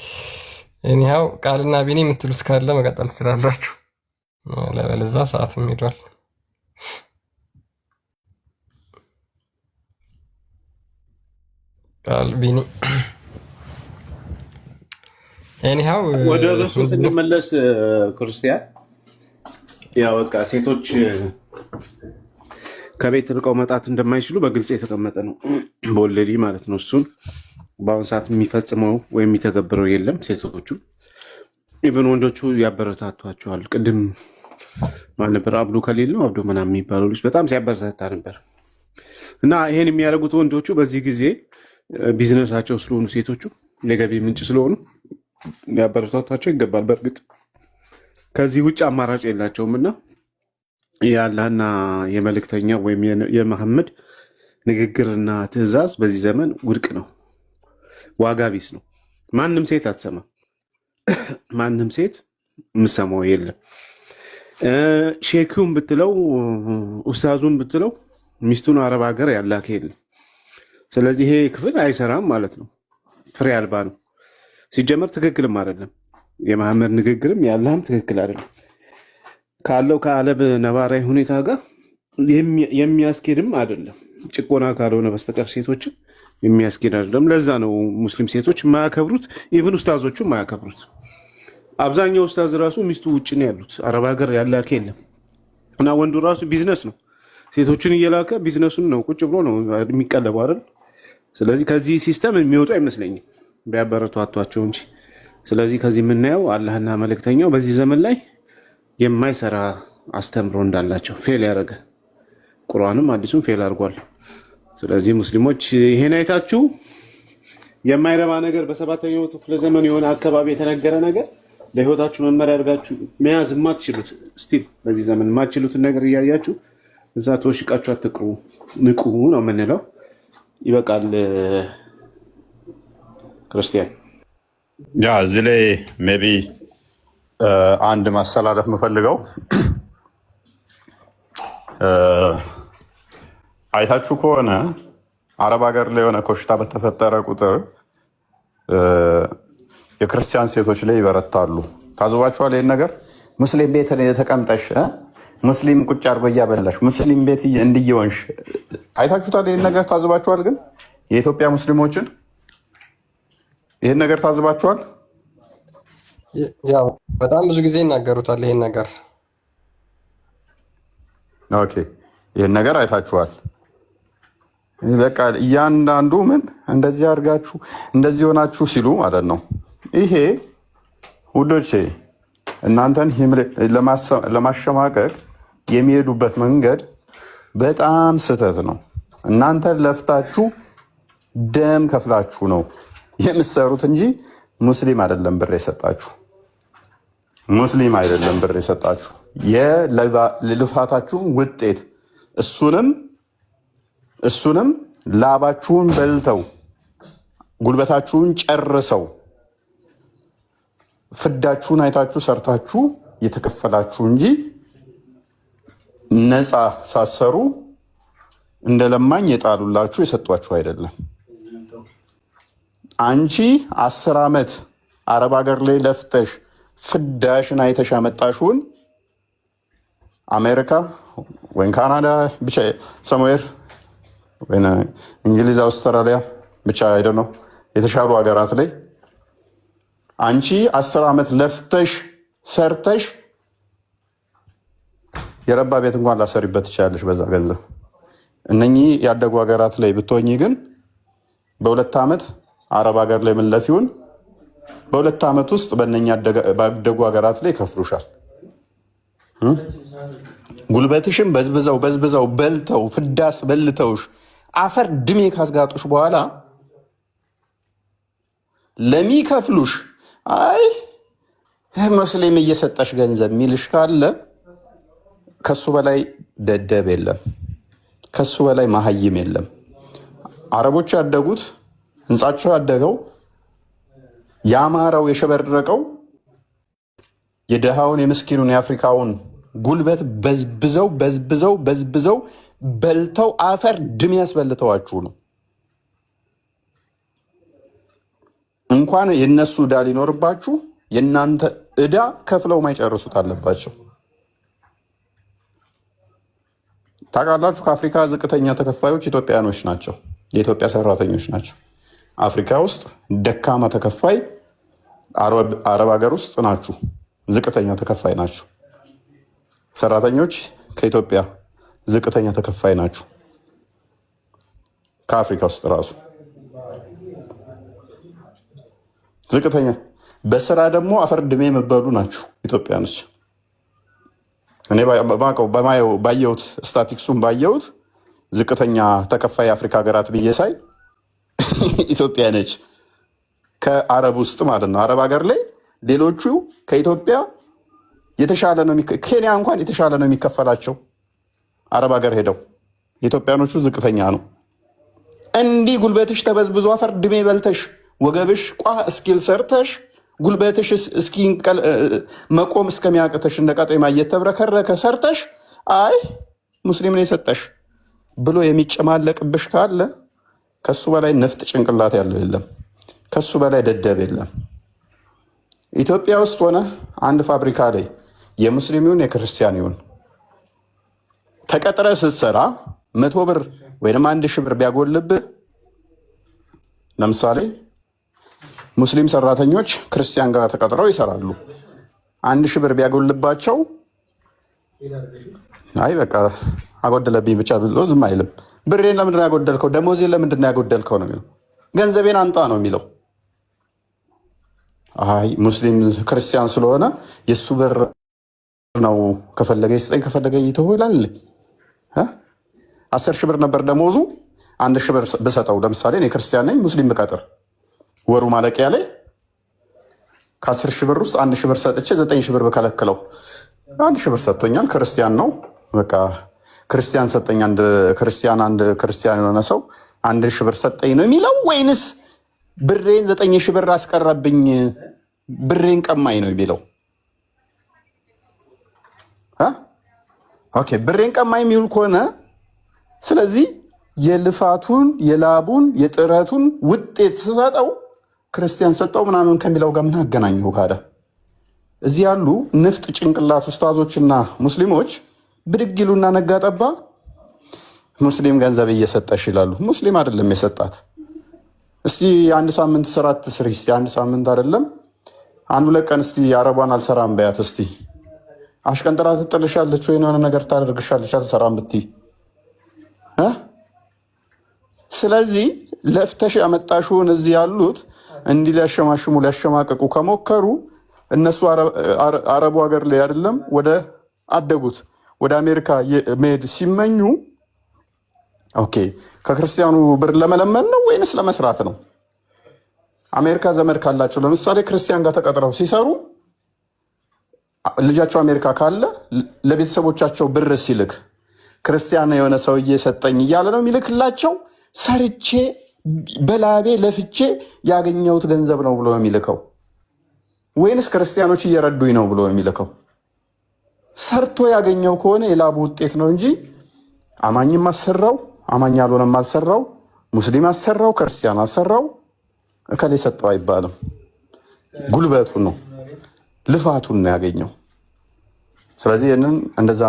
እኒያው ቃልና ቢኒ የምትሉት ካለ መቀጠል ትችላላችሁ። ለበለዛ ሰዓትም ሄዷል። ቃል ቢኒ እኒያው ወደ ርዕሱ ስንመለስ ክርስቲያን ያው በቃ ሴቶች ከቤት ርቀው መጣት እንደማይችሉ በግልጽ የተቀመጠ ነው፣ በወለዲ ማለት ነው። እሱን በአሁኑ ሰዓት የሚፈጽመው ወይም የሚተገብረው የለም። ሴቶቹ ኢቨን ወንዶቹ ያበረታቷቸዋል። ቅድም ማን ነበር? አብዱ ከሊል ነው አብዱ ምናምን የሚባለው ልጅ በጣም ሲያበረታታ ነበር። እና ይሄን የሚያደርጉት ወንዶቹ በዚህ ጊዜ ቢዝነሳቸው ስለሆኑ ሴቶቹ የገቢ ምንጭ ስለሆኑ ያበረታቷቸው ይገባል። በእርግጥ ከዚህ ውጭ አማራጭ የላቸውም። እና የአላህና የመልእክተኛ ወይም የመሐመድ ንግግርና ትዕዛዝ በዚህ ዘመን ውድቅ ነው፣ ዋጋ ቢስ ነው። ማንም ሴት አትሰማም። ማንም ሴት የምሰማው የለም። ሼኪውን ብትለው ኡስታዙን ብትለው ሚስቱን አረብ ሀገር ያላከ የለም። ስለዚህ ይሄ ክፍል አይሰራም ማለት ነው። ፍሬ አልባ ነው። ሲጀመር ትክክልም አይደለም። የመሐመድ ንግግርም የአላህም ትክክል አይደለም። ካለው ከዓለም ነባራዊ ሁኔታ ጋር የሚያስኬድም አይደለም። ጭቆና ካልሆነ በስተቀር ሴቶችን የሚያስኬድ አይደለም። ለዛ ነው ሙስሊም ሴቶች የማያከብሩት፣ ኢቭን ኡስታዞቹ የማያከብሩት። አብዛኛው ኡስታዝ ራሱ ሚስቱ ውጭ ነው ያሉት፣ አረብ ሀገር ያላከ የለም። እና ወንዱ ራሱ ቢዝነስ ነው፣ ሴቶችን እየላከ ቢዝነሱን ነው ቁጭ ብሎ ነው የሚቀለበው አይደል? ስለዚህ ከዚህ ሲስተም የሚወጡ አይመስለኝም ቢያበረቷቷቸው እንጂ። ስለዚህ ከዚህ የምናየው አላህና መልእክተኛው በዚህ ዘመን ላይ የማይሰራ አስተምሮ እንዳላቸው ፌል ያደረገ ቁርአንም አዲሱም ፌል አድርጓል። ስለዚህ ሙስሊሞች ይሄን አይታችሁ የማይረባ ነገር በሰባተኛው ክፍለ ዘመን የሆነ አካባቢ የተነገረ ነገር ለህይወታችሁ መመሪያ አድርጋችሁ መያዝ የማትችሉት ስቲል በዚህ ዘመን የማትችሉትን ነገር እያያችሁ እዛ ተወሽቃችሁ አትቅሩ፣ ንቁ ነው የምንለው። ይበቃል። ክርስቲያን ያ እዚህ ላይ ሜይ ቢ አንድ ማስተላለፍ የምፈልገው አይታችሁ ከሆነ አረብ ሀገር ላይ የሆነ ኮሽታ በተፈጠረ ቁጥር የክርስቲያን ሴቶች ላይ ይበረታሉ። ታዝባችኋል? ይህን ነገር ሙስሊም ቤት ተቀምጠሽ ሙስሊም ቁጭ አድርጎ እያበላሽ ሙስሊም ቤት እንዲየወንሽ አይታችሁታል? ይህን ነገር ታዝባችኋል? ግን የኢትዮጵያ ሙስሊሞችን ይህን ነገር ታዝባችኋል? ያው በጣም ብዙ ጊዜ ይናገሩታል ይሄን ነገር። ኦኬ፣ ይህን ነገር አይታችኋል። በቃ እያንዳንዱ ምን እንደዚህ አድርጋችሁ እንደዚህ ሆናችሁ ሲሉ ማለት ነው። ይሄ ውዶቼ እናንተን ለማሸማቀቅ የሚሄዱበት መንገድ በጣም ስህተት ነው። እናንተን ለፍታችሁ ደም ከፍላችሁ ነው የምትሰሩት እንጂ ሙስሊም አይደለም ብር የሰጣችሁ። ሙስሊም አይደለም ብር የሰጣችሁ። የልፋታችሁን ውጤት እሱንም ላባችሁን በልተው ጉልበታችሁን ጨርሰው ፍዳችሁን አይታችሁ ሰርታችሁ የተከፈላችሁ እንጂ ነፃ ሳሰሩ እንደለማኝ የጣሉላችሁ የሰጧችሁ አይደለም። አንቺ 10 ዓመት አረብ ሀገር ላይ ለፍተሽ ፍዳሽን አይተሽ ያመጣሽውን አሜሪካ ወይም ካናዳ ብቻ ሰምዌር ወይም እንግሊዝ፣ አውስትራሊያ ብቻ አይደል ነው የተሻሉ ሀገራት ላይ አንቺ 10 ዓመት ለፍተሽ ሰርተሽ የረባ ቤት እንኳን ላሰሪበት ትችላለሽ በዛ ገንዘብ። እነኚህ ያደጉ ሀገራት ላይ ብትሆኚ ግን በ2 ዓመት አረብ ሀገር ላይ ምንለፊውን በ2 ዓመት ውስጥ በእነኛ ባደጉ ሀገራት ላይ ከፍሉሻል። ጉልበትሽም በዝብዘው በልተው ፍዳስ በልተውሽ አፈር ድሜ ካስጋጡሽ በኋላ ለሚከፍሉሽ አይ ሙስሊም እየሰጠሽ ገንዘብ ሚልሽ ካለ ከሱ በላይ ደደብ የለም፣ ከሱ በላይ መሀይም የለም። አረቦች ያደጉት ህንጻቸው ያደገው ያማረው የሸበረቀው የደሃውን የምስኪኑን የአፍሪካውን ጉልበት በዝብዘው በልተው አፈር ድሜ ያስበልተዋችሁ ነው። እንኳን የነሱ ዕዳ ሊኖርባችሁ የእናንተ ዕዳ ከፍለው ማይጨርሱት አለባቸው። ታውቃላችሁ፣ ከአፍሪካ ዝቅተኛ ተከፋዮች ኢትዮጵያኖች ናቸው፣ የኢትዮጵያ ሰራተኞች ናቸው። አፍሪካ ውስጥ ደካማ ተከፋይ አረብ ሀገር ውስጥ ናችሁ፣ ዝቅተኛ ተከፋይ ናችሁ። ሰራተኞች ከኢትዮጵያ ዝቅተኛ ተከፋይ ናችሁ፣ ከአፍሪካ ውስጥ ራሱ ዝቅተኛ። በስራ ደግሞ አፈር ድሜ የምበሉ ናችሁ ኢትዮጵያኖች። እኔ ባየሁት ስታቲክሱን ባየሁት ዝቅተኛ ተከፋይ የአፍሪካ ሀገራት ብዬ ሳይ ኢትዮጵያ ነች፣ ከአረብ ውስጥ ማለት ነው። አረብ ሀገር ላይ ሌሎቹ ከኢትዮጵያ የተሻለ ነው። ኬንያ እንኳን የተሻለ ነው የሚከፈላቸው አረብ ሀገር ሄደው፣ የኢትዮጵያኖቹ ዝቅተኛ ነው። እንዲህ ጉልበትሽ ተበዝብዞ አፈር ድሜ በልተሽ ወገብሽ ቋ እስኪል ሰርተሽ ጉልበትሽ መቆም እስከሚያቅተሽ እንደ ቀጤማ እየተብረከረከ ሰርተሽ አይ ሙስሊም ነው የሰጠሽ ብሎ የሚጨማለቅብሽ ካለ ከሱ በላይ ነፍጥ ጭንቅላት ያለው የለም፣ ከሱ በላይ ደደብ የለም። ኢትዮጵያ ውስጥ ሆነ አንድ ፋብሪካ ላይ የሙስሊም ይሁን የክርስቲያን ይሁን ተቀጥረ ስትሰራ 100 ብር ወይም 1000 ብር ቢያጎልብህ፣ ለምሳሌ ሙስሊም ሰራተኞች ክርስቲያን ጋር ተቀጥረው ይሰራሉ። 1000 ብር ቢያጎልባቸው አይ በቃ አጎደለብኝ ብቻ ብሎ ዝም አይልም። ብሬን ለምንድን ያጎደልከው? ደሞዜን ለምንድን ያጎደልከው ነው የሚለው። ገንዘቤን አንጣ ነው የሚለው። አይ ሙስሊም ክርስቲያን ስለሆነ የሱ ብር ነው፣ ከፈለገ ይስጠኝ ከፈለገ ይተውላል። 10,000 ብር ነበር ደሞዙ። 1,000 ብር ብሰጠው፣ ለምሳሌ እኔ ክርስቲያን ነኝ፣ ሙስሊም ብቀጥር ወሩ ማለቂያ ላይ ከ10,000 ብር ውስጥ 1,000 ብር ሰጥቼ 9,000 ብር ብከለክለው 1,000 ብር ሰጥቶኛል፣ ክርስቲያን ነው በቃ ክርስቲያን ሰጠኝ። አንድ ክርስቲያን የሆነ ሰው 1,000 ብር ሰጠኝ ነው የሚለው ወይንስ ብሬን 9,000 ብር አስቀረብኝ ብሬን ቀማኝ ነው የሚለው? ኦኬ ብሬን ቀማኝ የሚውል ከሆነ ስለዚህ የልፋቱን የላቡን የጥረቱን ውጤት ስሰጠው ክርስቲያን ሰጠው ምናምን ከሚለው ጋር ምን አገናኘው? ካደ እዚህ ያሉ ንፍጥ ጭንቅላት ኡስታዞችና ሙስሊሞች ብድግ ይሉና ነጋ ጠባ ሙስሊም ገንዘብ እየሰጠሽ ይላሉ። ሙስሊም አይደለም የሰጣት። እስቲ 1 ሳምንት ስራ ትስሪ፣ እስቲ 1 ሳምንት አይደለም 1-2 ቀን እስቲ አረቧን አልሰራም በያት። እስቲ አሽቀንጥራ ትጥልሻለች ወይ የሆነ ነገር ታደርግሻለች አልሰራም ብትይ። ስለዚህ ለፍተሽ ያመጣሽውን እዚህ ያሉት እንዲህ ሊያሸማሽሙ ሊያሸማቀቁ ከሞከሩ እነሱ አረቡ ሀገር ላይ አይደለም ወደ አደጉት ወደ አሜሪካ መሄድ ሲመኙ ኦኬ ከክርስቲያኑ ብር ለመለመን ነው ወይንስ ለመስራት ነው? አሜሪካ ዘመድ ካላቸው ለምሳሌ ክርስቲያን ጋር ተቀጥረው ሲሰሩ ልጃቸው አሜሪካ ካለ ለቤተሰቦቻቸው ብር ሲልክ ክርስቲያን የሆነ ሰውዬ ሰጠኝ እያለ ነው የሚልክላቸው። ሰርቼ በላቤ ለፍቼ ያገኘሁት ገንዘብ ነው ብሎ የሚልከው። ወይንስ ክርስቲያኖች እየረዱኝ ነው ብሎ የሚልከው? ሰርቶ ያገኘው ከሆነ የላቡ ውጤት ነው እንጂ አማኝም አሰራው አማኝ ያልሆነም አሰራው፣ ሙስሊም አሰራው፣ ክርስቲያን አሰራው እከሌ ሰጠው አይባልም። ጉልበቱ ነው ልፋቱን ነው ያገኘው። ስለዚህ ይህንን እንደዛ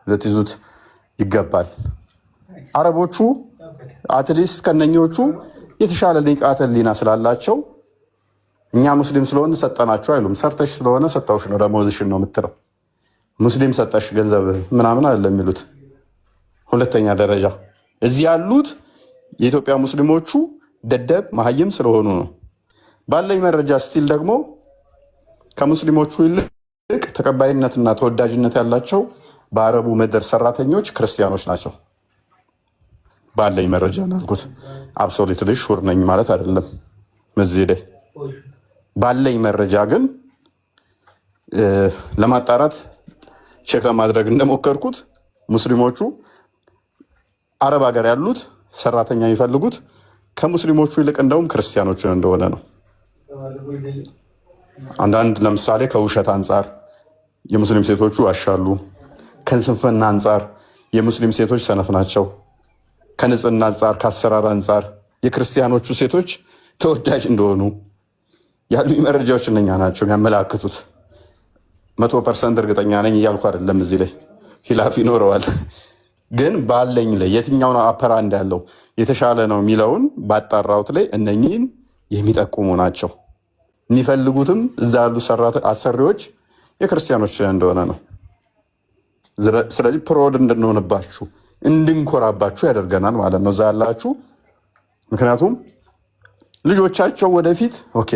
ልትይዙት ይገባል። አረቦቹ አትሊስት ከነኞቹ የተሻለ ንቃተ ህሊና ስላላቸው እኛ ሙስሊም ስለሆነ ሰጠናቸው አይሉም። ሰርተሽ ስለሆነ ሰጠውሽ ነው ደሞዝሽን ነው የምትለው። ሙስሊም ሰጠሽ ገንዘብ ምናምን አይደለም የሚሉት። ሁለተኛ ደረጃ እዚህ ያሉት የኢትዮጵያ ሙስሊሞቹ ደደብ መሀይም ስለሆኑ ነው። ባለኝ መረጃ ስቲል ደግሞ ከሙስሊሞቹ ይልቅ ተቀባይነትና ተወዳጅነት ያላቸው በአረቡ ምድር ሰራተኞች ክርስቲያኖች ናቸው። ባለኝ መረጃ ናልኩት። አብሶሉትሊ ሹር ነኝ ማለት አይደለም። መዝዴ ባለኝ መረጃ ግን ለማጣራት ቼክ ለማድረግ እንደሞከርኩት ሙስሊሞቹ አረብ ሀገር ያሉት ሰራተኛ የሚፈልጉት ከሙስሊሞቹ ይልቅ እንደውም ክርስቲያኖችን እንደሆነ ነው። አንዳንድ ለምሳሌ ከውሸት አንጻር የሙስሊም ሴቶቹ ያሻሉ። ከስንፍና አንጻር የሙስሊም ሴቶች ሰነፍ ናቸው። ከንጽህና አንጻር፣ ከአሰራር አንጻር የክርስቲያኖቹ ሴቶች ተወዳጅ እንደሆኑ ያሉ መረጃዎች እነኛ ናቸው የሚያመላክቱት። 100% እርግጠኛ ነኝ እያልኩ አይደለም። እዚህ ላይ ሂላፍ ይኖረዋል። ግን ባለኝ ላይ የትኛው ነው አፐራ እንዳለው የተሻለ ነው የሚለውን ባጣራሁት ላይ እነኚህን የሚጠቁሙ ናቸው። የሚፈልጉትም እዛ ያሉ አሰሪዎች የክርስቲያኖች እንደሆነ ነው። ስለዚህ ፕሮድ እንድንሆንባችሁ እንድንኮራባችሁ ያደርገናል ማለት ነው እዛ ያላችሁ። ምክንያቱም ልጆቻቸው ወደፊት ኦኬ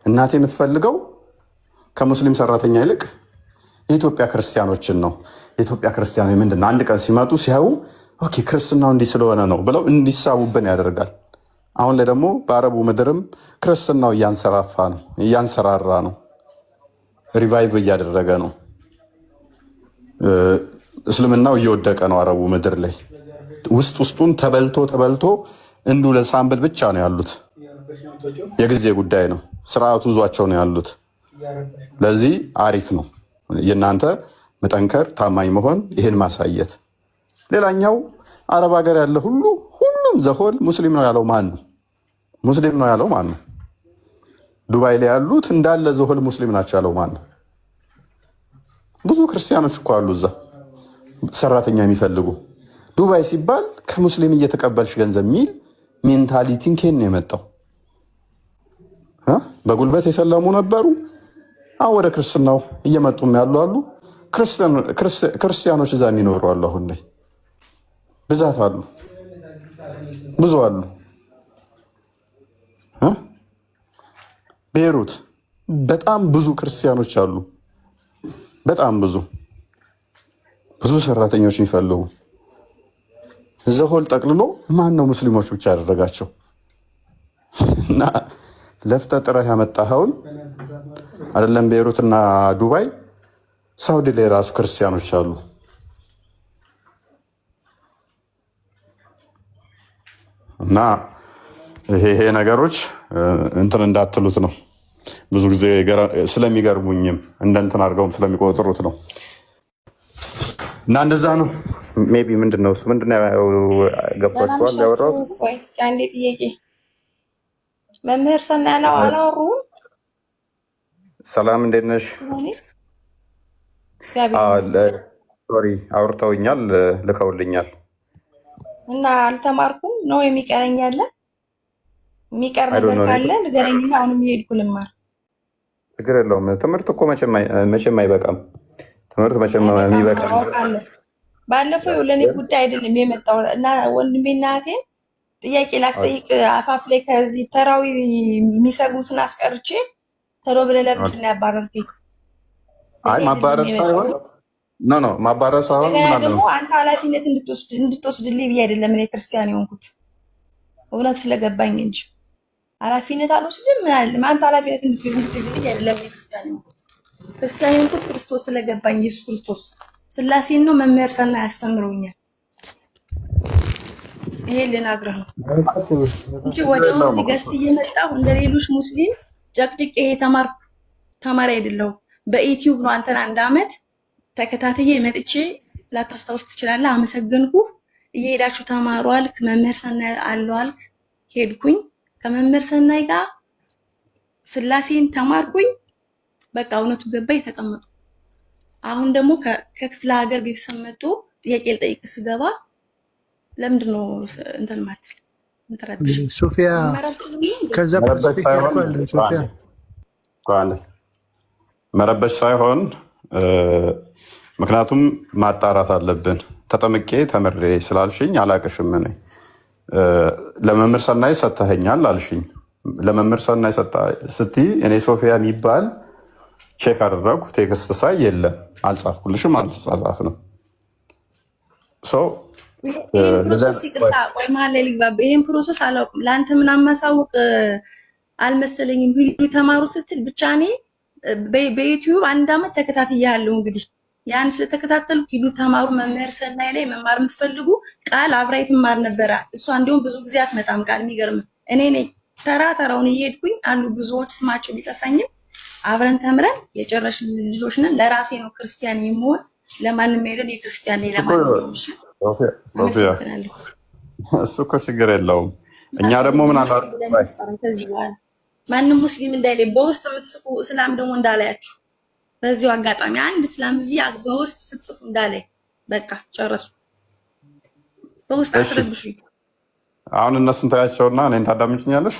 እናቴ የምትፈልገው ከሙስሊም ሰራተኛ ይልቅ የኢትዮጵያ ክርስቲያኖችን ነው። የኢትዮጵያ ክርስቲያኖች ምንድነው አንድ ቀን ሲመጡ ሲያዩ ኦኬ ክርስትናው እንዲህ ስለሆነ ነው ብለው እንዲሳቡብን ያደርጋል። አሁን ላይ ደግሞ በአረቡ ምድርም ክርስትናው እያንሰራራ ነው፣ ሪቫይቭ እያደረገ ነው። እስልምናው እየወደቀ ነው። አረቡ ምድር ላይ ውስጡን ተበልቶ እንዱ ለሳምብል ብቻ ነው ያሉት። የጊዜ ጉዳይ ነው። ስርዓቱ ዟቸው ነው ያሉት። ለዚህ አሪፍ ነው የእናንተ መጠንከር፣ ታማኝ መሆን፣ ይህን ማሳየት። ሌላኛው አረብ ሀገር ያለ ሁሉም ዘሆል ሙስሊም ነው ያለው ማን ነው? ሙስሊም ነው ያለው ማን ነው? ዱባይ ላይ ያሉት እንዳለ ዘሆል ሙስሊም ናቸው ያለው ማን ነው? ብዙ ክርስቲያኖች እኮ አሉ እዛ ሰራተኛ የሚፈልጉ። ዱባይ ሲባል ከሙስሊም እየተቀበልሽ ገንዘብ የሚል ሜንታሊቲን ከየት ነው የመጣው? በጉልበት የሰለሙ ነበሩ። አሁን ወደ ክርስትናው እየመጡም ያሉ አሉ። ክርስቲያኖች እዛ የሚኖሩ አሉ። አሁን ላይ ብዛት አሉ፣ ብዙ አሉ። ቤይሩት በጣም ብዙ ክርስቲያኖች አሉ። በጣም ብዙ ሰራተኞች የሚፈልጉ። ዘሆል ጠቅልሎ ማን ነው ሙስሊሞች ብቻ ያደረጋቸው? እና ለፍተህ ጥረህ ያመጣኸውን አይደለም ቤይሩትና ዱባይ፣ ሳውዲ ላይ ራሱ ክርስቲያኖች አሉ። እና ይሄ ነገሮች እንትን እንዳትሉት ነው። ብዙ ጊዜ ስለሚገርሙኝም እንደ እንትን አድርገውም ስለሚቆጥሩት ነው። እና እንደዛ ነው። ሜይ ቢ ምንድን ነው እሱ ገብቷችኋል? ያወራሁት እስኪ አንዴ ጥያቄ መምህር ሰናይ አላወሩም? ሰላም እንዴት ነሽ? ሶሪ አውርተውኛል፣ ልከውልኛል። እና አልተማርኩም ነው የሚቀረኝ ያለ የሚቀር ነገር ካለ ንገረኝና አሁንም እየሄድኩ ልማር። ችግር የለውም። ትምህርት እኮ መቼም አይበቃም። ትምህርት መቼም የሚበቃ ባለፈው ለእኔ ጉዳይ አይደለም የመጣው እና ወንድሜና እህቴን ጥያቄ ላስጠይቅ አፋፍ ላይ ከዚህ ተራዊ የሚሰጉትን አስቀርቼ ተሎ ብለህ ለምንድን ነው ያባረርከኝ? አይ ማባረር ሳይሆን ማባረር ሳይሆን ደግሞ አንተ ኃላፊነት እንድትወስድልኝ ብዬ አይደለም እኔ ክርስቲያን የሆንኩት እውነት ስለገባኝ እንጂ ኃላፊነት አልወስድም። ምን አለ አንተ ኃላፊነት እንድትይዝልኝ አይደለም እኔ ክርስቲያን የሆንኩት። ክርስቲያን የሆንኩት ክርስቶስ ስለገባኝ ኢየሱስ ክርስቶስ ስላሴን ነው። መምህር ሰናይ ያስተምረውኛል። ይሄ ልነግርህ ነው እንጂ ወዲያውኑ እዚህ ገዝት እየመጣሁ እንደ ሌሎች ሙስሊም ጨቅጭቄ የተማርኩ ተማሪ አይደለሁም። በዩቲዩብ ነው አንተን 1 አመት ተከታተየ መጥቼ ላታስታውስ ትችላለህ። አመሰግንኩ። እየሄዳችሁ ተማሩ አልክ። መምህር ሰናይ አለው አልክ። ሄድኩኝ ከመምህር ሰናይ ጋር ስላሴን ተማርኩኝ። በቃ እውነቱ ገባኝ። ተቀመጡ። አሁን ደግሞ ከክፍለ ሀገር ቤተሰብ መጥቶ ጥያቄ ልጠይቅ ስገባ ለምንድን ነው እንትን ማትል እንተረብሽ ሶፊያ ከዛ መረበሽ ሳይሆን ምክንያቱም ማጣራት አለብን። ተጠምቄ ተምሬ ስላልሽኝ አላቅሽም። እኔ ለመምህር ሰናይ ሰጥተኸኛል አልሽኝ። ለመምህር ሰናይ ስትይ እኔ ሶፊያ የሚባል ቼክ አደረግኩ። ቴክስት ሳይ የለም፣ አልጻፍኩልሽም፣ አልተጻጻፍንም። ይህን ፕሮሰስ አላውቅም። ለአንተ ምናምን ማሳወቅ አልመሰለኝም። ሂዱ ተማሩ ስትል ብቻ እኔ በዩቲዩብ 1 አመት ተከታትያለሁ። እንግዲህ ያን ስለተከታተልኩ ሂዱ ተማሩ። መምህር ሰናይ ላይ መማር የምትፈልጉ ቃል አብራይ ትማር ነበረ። እሷ እንዲሁም ብዙ ጊዜ አትመጣም። ቃል የሚገርም እኔ ነኝ ተራውን እየሄድኩኝ አሉ ብዙዎች ስማቸው ቢጠፋኝም አብረን ተምረን የጨረስን ልጆች ነን። ለራሴ ነው ክርስቲያን የምሆን ለማንም አይደል። የክርስቲያን ላይ ለማንም እሱ እኮ ችግር የለውም። እኛ ደግሞ ምን ከዚህ በኋላ ማንም ሙስሊም እንዳይለኝ በውስጥ የምትጽፉ እስላም ደግሞ እንዳላያችሁ። በዚሁ አጋጣሚ አንድ እስላም እዚህ በውስጥ ስትጽፉ እንዳላይ። በቃ ጨረሱ። በውስጥ አትረብሹ። አሁን እነሱን ታያቸውና እኔን ታዳምጭኛለሽ?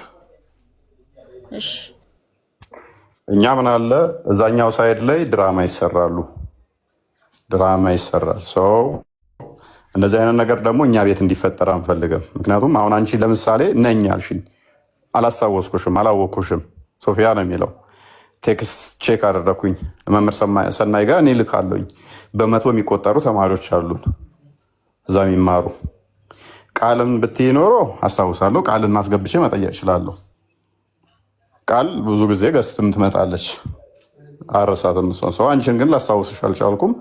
እሺ። እኛ ምን አለ እዛኛው ሳይድ ላይ ድራማ ይሰራሉ፣ ድራማ ይሰራል። ሰው እንደዚህ አይነት ነገር ደግሞ እኛ ቤት እንዲፈጠር አንፈልግም። ምክንያቱም አሁን አንቺ ለምሳሌ ነኝ አልሽኝ፣ አላስታወስኩሽም፣ አላወቅኩሽም። ሶፊያ ነው የሚለው ቴክስት ቼክ አደረኩኝ። መምህር ሰናይ ጋር እኔ ልካለሁኝ። በመቶ የሚቆጠሩ ተማሪዎች አሉን እዛ የሚማሩ። ቃልን ብትይ ኖሮ አስታውሳለሁ፣ ቃልን ማስገብቼ መጠየቅ እችላለሁ። ቃል ብዙ ጊዜ ገስትም ትመጣለች፣ አረሳትም እሷን። ሰው አንቺን ግን ላስታውስሽ አልቻልኩም።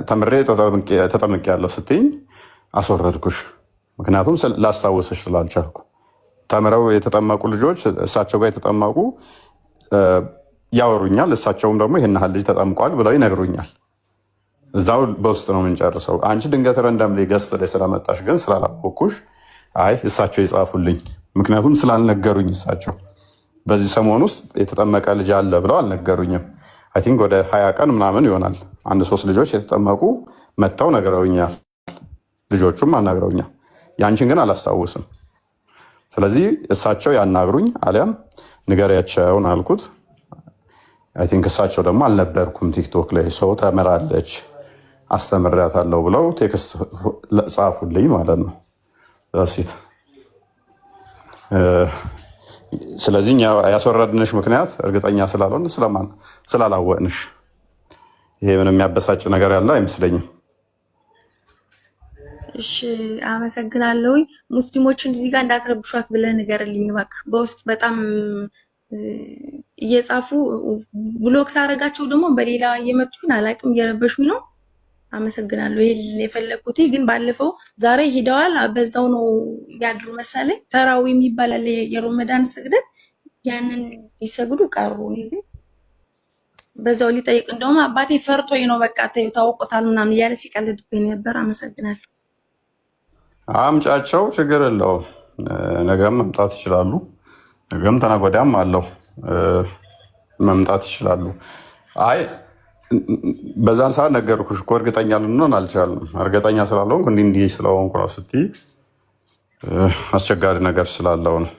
ተምሬ ተጠምቄ ያለው ስትይኝ አስወረድኩሽ። ምክንያቱም ላስታውስሽ ስላልቻልኩ። ተምረው የተጠመቁ ልጆች እሳቸው ጋር የተጠመቁ ያወሩኛል። እሳቸውም ደግሞ ይህን ያህል ልጅ ተጠምቋል ብለው ይነግሩኛል። እዛው በውስጥ ነው የምንጨርሰው። አንቺ ድንገት ረንደም ላይ ገስት ላይ ስለመጣሽ ግን ስላላወኩሽ አይ እሳቸው ይጻፉልኝ፣ ምክንያቱም ስላልነገሩኝ እሳቸው በዚህ ሰሞን ውስጥ የተጠመቀ ልጅ አለ ብለው አልነገሩኝም። አይ ቲንክ ወደ 20 ቀን ምናምን ይሆናል። 1-3 ልጆች የተጠመቁ መጥተው ነግረውኛል። ልጆቹም አናግረውኛል። ያንቺን ግን አላስታውስም። ስለዚህ እሳቸው ያናግሩኝ አሊያም ንገሪያቸውን አልኩት። አይ ቲንክ እሳቸው ደግሞ አልነበርኩም ቲክቶክ ላይ ሰው ተምራለች አስተምሪያታለሁ ብለው ቴክስት ጻፉልኝ ማለት ነው ዛሲት። ስለዚህ ያስወረድንሽ ምክንያት እርግጠኛ ስላልሆን ስላላወቅንሽ፣ ይሄ ምንም የሚያበሳጭ ነገር ያለ አይመስለኝም። እሺ አመሰግናለሁ። ሙስሊሞችን እዚህ ጋር እንዳትረብሿት ብለህ ንገርልኝ እባክህ። በውስጥ በጣም እየጻፉ ብሎክ ሳረጋቸው ደግሞ በሌላ እየመጡኝ አላቅም፣ እየረበሹኝ ነው። አመሰግናለሁ። ይሄ የፈለኩት ግን ባለፈው ዛሬ ሄደዋል። በዛው ነው ያድሩ መሰለኝ። ተራዊ የሚባል አለ የሮመዳን ስግደት፣ ያንን ይሰግዱ ቀሩ። ግን በዛው ሊጠይቅ እንደውም አባቴ ፈርቶኝ ነው በቃ ታውቆታል ምናምን እያለ ሲቀልድብኝ ነበር። አመሰግናለሁ። አምጫቸው፣ ችግር የለውም። ነገም መምጣት ይችላሉ። ነገም ተነገ ወዲያም አለው መምጣት ይችላሉ። አይ በዛን ሰዓት ነገርኩሽ እኮ እርግጠኛ ልንሆን አልቻልንም። እርግጠኛ ስላልሆንኩ እንዲህ ስለሆንኩ ነው ስትይ አስቸጋሪ ነገር ስላለው ነው።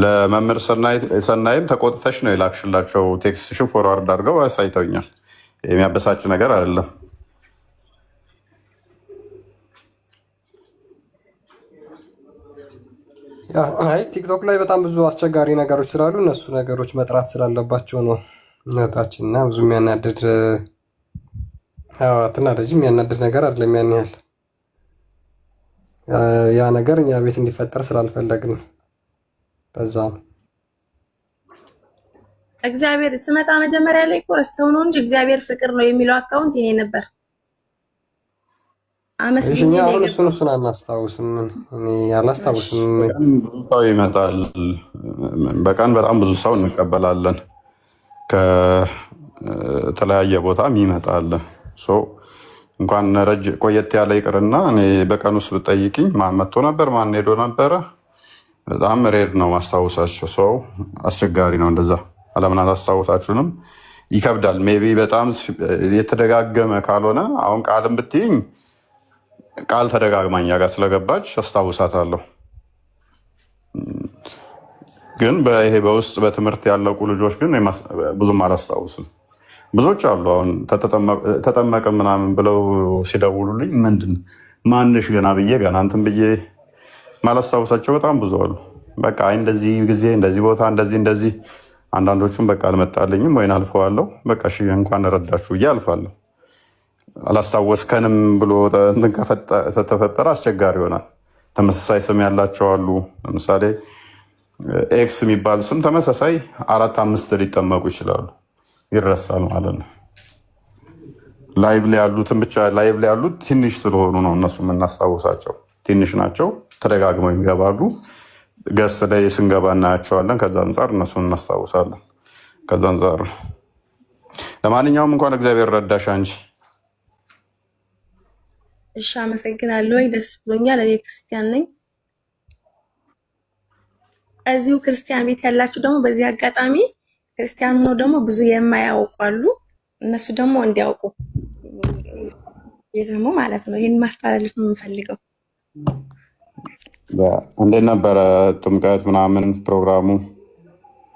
ለመምህር ሰናይም ተቆጥተሽ ነው የላክሽላቸው። ቴክስትሽን ፎርዋርድ አድርገው አሳይተውኛል። የሚያበሳጭ ነገር አይደለም። አይ ቲክቶክ ላይ በጣም ብዙ አስቸጋሪ ነገሮች ስላሉ እነሱ ነገሮች መጥራት ስላለባቸው ነው ነታችን እና ብዙ የሚያናድድ አትናደጂ፣ የሚያናድድ ነገር አይደለም። ያን ያህል ያ ነገር እኛ ቤት እንዲፈጠር ስላልፈለግን ነው። በዛ ነው እግዚአብሔር ስመጣ መጀመሪያ ላይ እኮ ረስተው ነው እንጂ እግዚአብሔር ፍቅር ነው የሚለው አካውንት የኔ ነበር። አመስግኜ ነው አሁን የገባው። እሱን አናስታውስም። እኔ አላስታውስም። በቀን ብዙ ሰው ይመጣል። በቀን በጣም ብዙ ሰው እንቀበላለን። ከተለያየ ቦታም ይመጣል። እንኳን ቆየት ያለ ይቅርና እኔ በቀን ውስጥ ብጠይቅኝ ማን መጥቶ ነበር፣ ማን ሄዶ ነበረ፣ በጣም ሬድ ነው ማስታወሳቸው። ሰው አስቸጋሪ ነው እንደዛ። አለምን አላስታውሳችሁንም ይከብዳል። ሜይ ቢ በጣም የተደጋገመ ካልሆነ አሁን ቃልም ብትይኝ ቃል ተደጋግማኛ ጋር ስለገባች አስታውሳታለሁ። ግን ይሄ በውስጥ በትምህርት ያለቁ ልጆች ግን ብዙም አላስታውስም። ብዙዎች አሉ አሁን ተጠመቅም ምናምን ብለው ሲደውሉልኝ ምንድን ማንሽ ገና ብዬ ገና እንትን ብዬ ማላስታውሳቸው በጣም ብዙ አሉ። በቃ እንደዚህ ጊዜ እንደዚህ ቦታ እንደዚህ አንዳንዶቹም በቃ አልመጣልኝም ወይን አልፈዋለሁ። በቃ እሺ እንኳን ረዳችሁ ብዬ አልፋለሁ። አላስታወስከንም ብሎ ተፈጠረ አስቸጋሪ ይሆናል። ተመሳሳይ ስም ያላቸው አሉ። ለምሳሌ ኤክስ የሚባል ስም ተመሳሳይ 4-5 ሊጠመቁ ይችላሉ። ይረሳል ማለት ነው። ላይቭ ላይ ያሉትን ብቻ ላይቭ ላይ ያሉት ትንሽ ስለሆኑ ነው እነሱ የምናስታውሳቸው። ትንሽ ናቸው፣ ተደጋግመው ይገባሉ። ገስ ላይ ስንገባ እናያቸዋለን። ከዛ አንጻር እነሱን እናስታውሳለን። ከዛ አንጻር ለማንኛውም እንኳን እግዚአብሔር ረዳሽ አንቺ። እሺ አመሰግናለሁ። ደስ ብሎኛል። እኔ ክርስቲያን ነኝ። እዚሁ ክርስቲያን ቤት ያላችሁ ደግሞ በዚህ አጋጣሚ ክርስቲያን ሆነው ደግሞ ብዙ የማያውቁ አሉ። እነሱ ደግሞ እንዲያውቁ የሰሙ ማለት ነው። ይህን ማስተላለፍ የምፈልገው እንዴት ነበረ ጥምቀት ምናምን ፕሮግራሙ?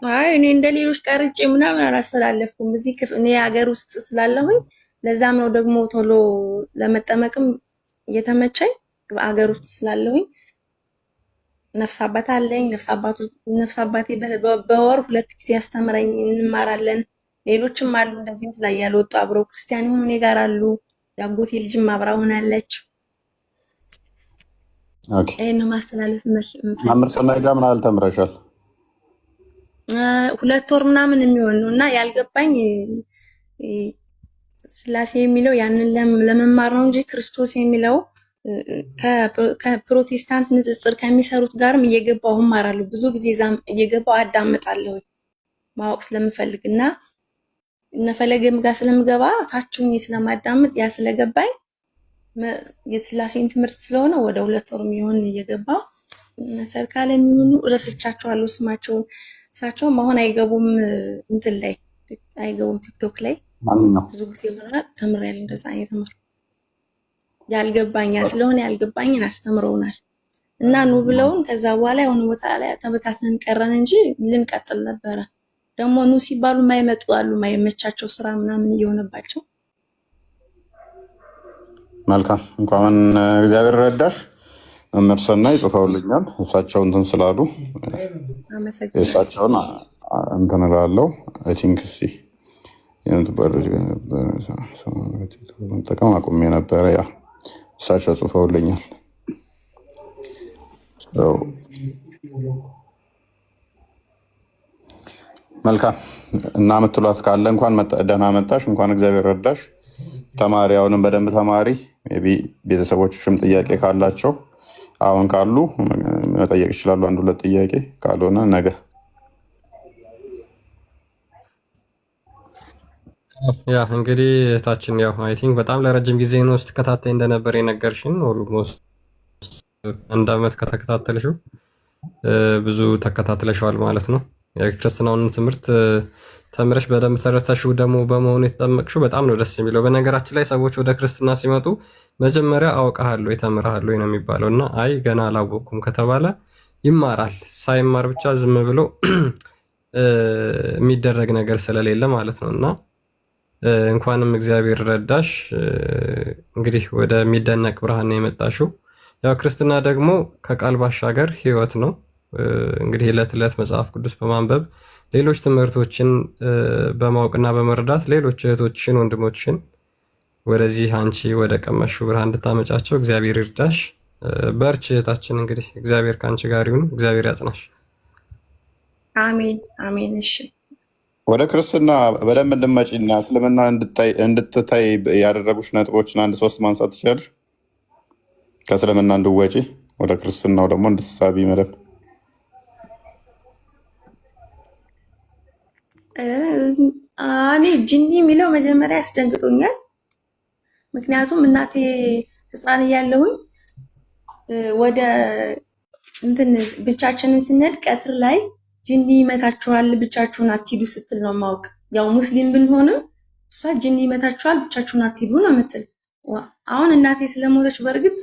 አይ እኔ እንደ ሌሎች ቀርጬ ምናምን አላስተላለፍኩም። እዚህ እኔ ሀገር ውስጥ ስላለሁኝ ለዛም ነው ደግሞ ቶሎ ለመጠመቅም እየተመቸኝ ሀገር ውስጥ ስላለሁኝ ነፍስ አባት አለኝ። ነፍስ አባቴ በወር 2 ጊዜ ያስተምረኝ፣ እንማራለን። ሌሎችም አሉ እንደዚህ ላይ ያልወጡ አብረው ክርስቲያን የሆኑ እኔ ጋር አሉ። ያጎቴ ልጅም አብራ ሆናለች። ይሄን ነው ማስተላለፍ መምህር ሰናይ ጋር ምን ያህል ተምረሻል? 2 ወር ምናምን የሚሆን ነው እና ያልገባኝ ስላሴ የሚለው ያንን ለመማር ነው እንጂ ክርስቶስ የሚለው ከፕሮቴስታንት ንጽጽር ከሚሰሩት ጋርም እየገባሁ እማራለሁ። ብዙ ጊዜ ዛም እየገባሁ አዳምጣለሁ ማወቅ ስለምፈልግ እና እነፈለገም ጋር ስለምገባ ታችሁኝ ስለማዳምጥ ያ ስለገባኝ የስላሴን ትምህርት ስለሆነ ወደ 2 ወር የሚሆን እየገባሁ ሰርካለ የሚሆኑ ረስቻቸዋለሁ ስማቸውን። እሳቸውም አሁን አይገቡም እንትን ላይ አይገቡም ቲክቶክ ላይ ብዙ ጊዜ ሆነ ተምሬያለሁ። እንደዛ እየተማርኩ ያልገባኛ ስለሆነ ያልገባኝን አስተምረውናል እና ኑ ብለውን ከዛ በኋላ የሆነ ቦታ ላይ ተበታትነን ቀረን እንጂ ልንቀጥል ነበረ። ደግሞ ኑ ሲባሉ ማይመጡ አሉ፣ ማይመቻቸው ስራ ምናምን እየሆነባቸው። መልካም እንኳን እግዚአብሔር ረዳሽ። መምህር ሰናይ ጽፈውልኛል እሳቸው እንትን ስላሉ እሳቸውን እንትን እላለሁ። አይ ቲንክ መጠቀም አቁሜ ነበረ። ያ እሳቸው ጽፈውልኛል። መልካም እና የምትሏት ካለ እንኳን ደህና መጣሽ፣ እንኳን እግዚአብሔር ረዳሽ። ተማሪ አሁንም በደንብ ተማሪ። ሜይ ቢ ቤተሰቦችሽም ጥያቄ ካላቸው አሁን ካሉ መጠየቅ ይችላሉ። 1-2 ጥያቄ ካልሆነ ነገ ያ እንግዲህ እህታችን ያው አይ ቲንክ በጣም ለረጅም ጊዜ ነው ስትከታተይ እንደነበር የነገርሽን። ኦልሞስት 1 ዓመት ከተከታተልሽው ብዙ ተከታትለሽዋል ማለት ነው። የክርስትናውን ትምህርት ተምረሽ በደንብ ተረተሽው ደግሞ በመሆኑ የተጠመቅሽው በጣም ነው ደስ የሚለው። በነገራችን ላይ ሰዎች ወደ ክርስትና ሲመጡ መጀመሪያ አውቃለሁ የተምረሃለሁ ነው የሚባለው እና አይ ገና አላወቅኩም ከተባለ ይማራል። ሳይማር ብቻ ዝም ብሎ የሚደረግ ነገር ስለሌለ ማለት ነው እና እንኳንም እግዚአብሔር ረዳሽ። እንግዲህ ወደሚደነቅ ብርሃን ነው የመጣሽው። ያው ክርስትና ደግሞ ከቃል ባሻገር ሕይወት ነው። እንግዲህ ዕለት ዕለት መጽሐፍ ቅዱስ በማንበብ ሌሎች ትምህርቶችን በማወቅና በመረዳት ሌሎች እህቶችሽን ወንድሞችሽን ወደዚህ አንቺ ወደ ቀመሹ ብርሃን እንድታመጫቸው እግዚአብሔር ይርዳሽ። በርቺ እህታችን። እንግዲህ እግዚአብሔር ከአንቺ ጋር ይሁን። እግዚአብሔር ያጽናሽ። አሜን አሜን። እሺ ወደ ክርስትና በደንብ እንድትመጪና እስልምና እንድትታይ ያደረጉሽ ነጥቦችን 1-3 ማንሳት ትችላለሽ? ከእስልምና እንድወጪ ወደ ክርስትናው ደግሞ እንድትሳቢ መደብ እኔ ጂኒ የሚለው መጀመሪያ ያስደንግጦኛል። ምክንያቱም እናቴ ህፃን እያለሁኝ ወደ እንትን ብቻችንን ስንሄድ ቀትር ላይ ጂኒ ይመታችኋል ብቻችሁን አትሂዱ ስትል ነው ማውቅ። ያው ሙስሊም ብንሆንም እሷ ጂኒ ይመታችኋል ብቻችሁን አትሂዱ ነው የምትል። አሁን እናቴ ስለሞተች በእርግጥ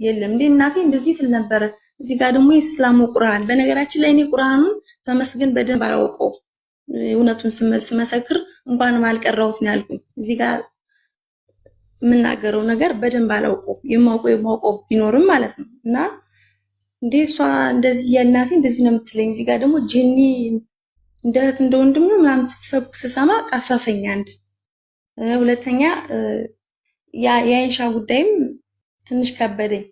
የለም እንዴ እናቴ እንደዚህ ትል ነበረ። እዚህ ጋር ደግሞ የእስላሙ ቁርአን፣ በነገራችን ላይ እኔ ቁርአኑን ተመስገን በደንብ አላውቀው። እውነቱን ስመሰክር እንኳንም አልቀራሁት ነው ያልኩኝ። እዚህ ጋር የምናገረው ነገር በደንብ አላውቀው፣ የማውቀው ቢኖርም ማለት ነው። እና እንዴ እሷ እንደዚህ የእናቴ እንደዚህ ነው የምትለኝ። እዚህ ጋር ደግሞ ጂኒ እንደ እህት እንደ ወንድም ነው ምናምን ስትሰብኩ ስሰማ ቀፈፈኝ። አንድ ሁለተኛ የአይንሻ ጉዳይም ትንሽ ከበደኝ።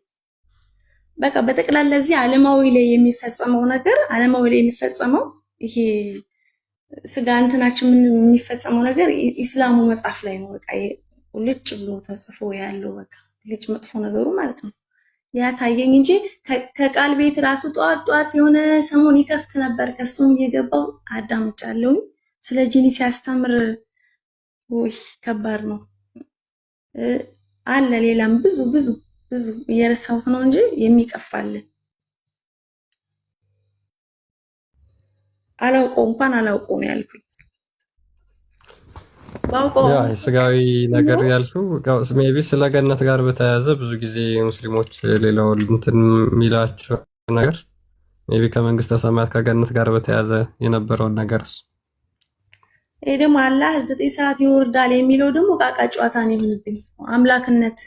በቃ በጠቅላላ እዚህ ዓለማዊ ላይ የሚፈጸመው ነገር ዓለማዊ ላይ የሚፈጸመው ይሄ ስጋ እንትናችን የሚፈጸመው ነገር ኢስላሙ መጽሐፍ ላይ ነው። በቃ ልጭ ብሎ ተጽፎ ያለው በቃ ልጭ መጥፎ ነገሩ ማለት ነው። ያ ታየኝ እንጂ ከቃል ቤት ራሱ ጧት የሆነ ሰሞን ይከፍት ነበር። ከሱም እየገባው አዳምጫለሁ። ስለ ጂኒ ሲያስተምር ወይ ከባድ ነው። አለ ሌላም ብዙ እየረሳሁት ነው እንጂ የሚቀፋል። አላውቀው ነው ያልኩኝ። ባውቀው ያ ስጋዊ ነገር ያልሽው ሜቢ ስለ ገነት ጋር በተያያዘ ብዙ ጊዜ ሙስሊሞች ሌላው እንትን የሚላቸው ነገር ሜቢ ከመንግስተ ሰማያት ከገነት ጋር በተያያዘ የነበረውን ነገርስ ይሄ ደግሞ አላህ 9 ሰዓት ይወርዳል የሚለው ደግሞ ቃቃ ጨዋታ ነው የሚሆንብኝ። አምላክነት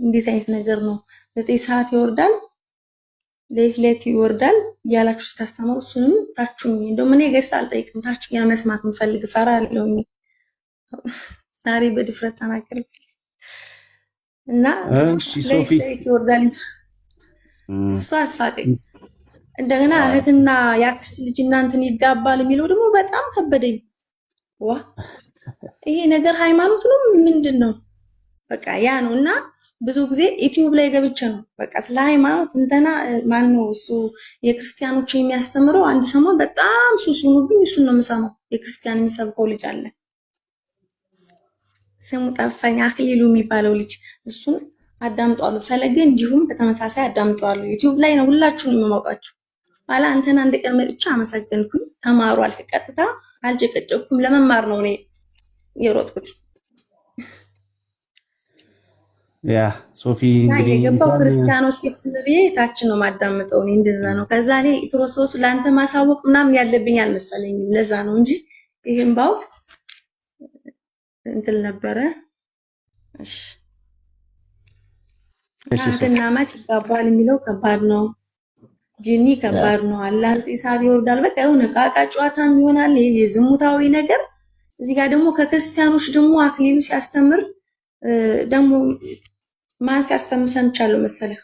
እንዴት አይነት ነገር ነው? 9 ሰዓት ይወርዳል ሌት ይወርዳል እያላችሁ ስታስተምሩ እሱንም ታችሁኝ። እንደው እኔ ገዝታ አልጠይቅም ታችሁኝ መስማት የምፈልግ ፈራለሁ። ዛሬ በድፍረት ተናገር እና ሶፊ ይወርዳል እሷ አሳቀኝ። እንደገና እህትና የአክስት ልጅ እናንተን ይጋባል የሚለው ደግሞ በጣም ከበደኝ። ዋ ይሄ ነገር ሃይማኖት ነው ምንድን ነው? በቃ ያ ነው። እና ብዙ ጊዜ ዩቲዩብ ላይ ገብቼ ነው በቃ ስለ ሃይማኖት እንተና ማን ነው እሱ የክርስቲያኖች የሚያስተምረው አንድ ሰሞን በጣም ሱስ ሆኖብኝ እሱን ነው የምሰማው። የክርስቲያን የሚሰብከው ልጅ አለ ስሙ ጠፋኝ፣ አክሊሉ የሚባለው ልጅ እሱን አዳምጧሉ። ፈለገ እንዲሁም በተመሳሳይ አዳምጧሉ። ዩቲዩብ ላይ ነው ሁላችሁንም የማውቃችሁ። ባላ አንተን አንድ ቀን መጥቻ አመሰግንኩኝ። ተማሩ አልተቀጥታ አልጨቀጨኩም። ለመማር ነው እኔ የሮጥኩት። ያ ሶፊ እንግዲህ የገባው ክርስቲያኖች ቤት ስለብዬ ታችን ነው ማዳምጠው። እኔ እንደዛ ነው። ከዛ እኔ ፕሮሰሱ ለአንተ ማሳወቅ ምናምን ያለብኝ አልመሰለኝም። ለዛ ነው እንጂ ይሄን ባው እንትን ነበረ። እሺ እናትና ማች ይጋባል የሚለው ከባድ ነው። ጂኒ ከባድ ነው። አላህ ጢሳብ ይወርዳል። በቃ የሆነ ቃቃ ጨዋታም ይሆናል። ይሄ የዝሙታዊ ነገር እዚህ ጋር ደግሞ ከክርስቲያኖች ደግሞ አክሊሉ ሲያስተምር ደግሞ ማን ሲያስተምር ሰምቻለሁ መሰለህ?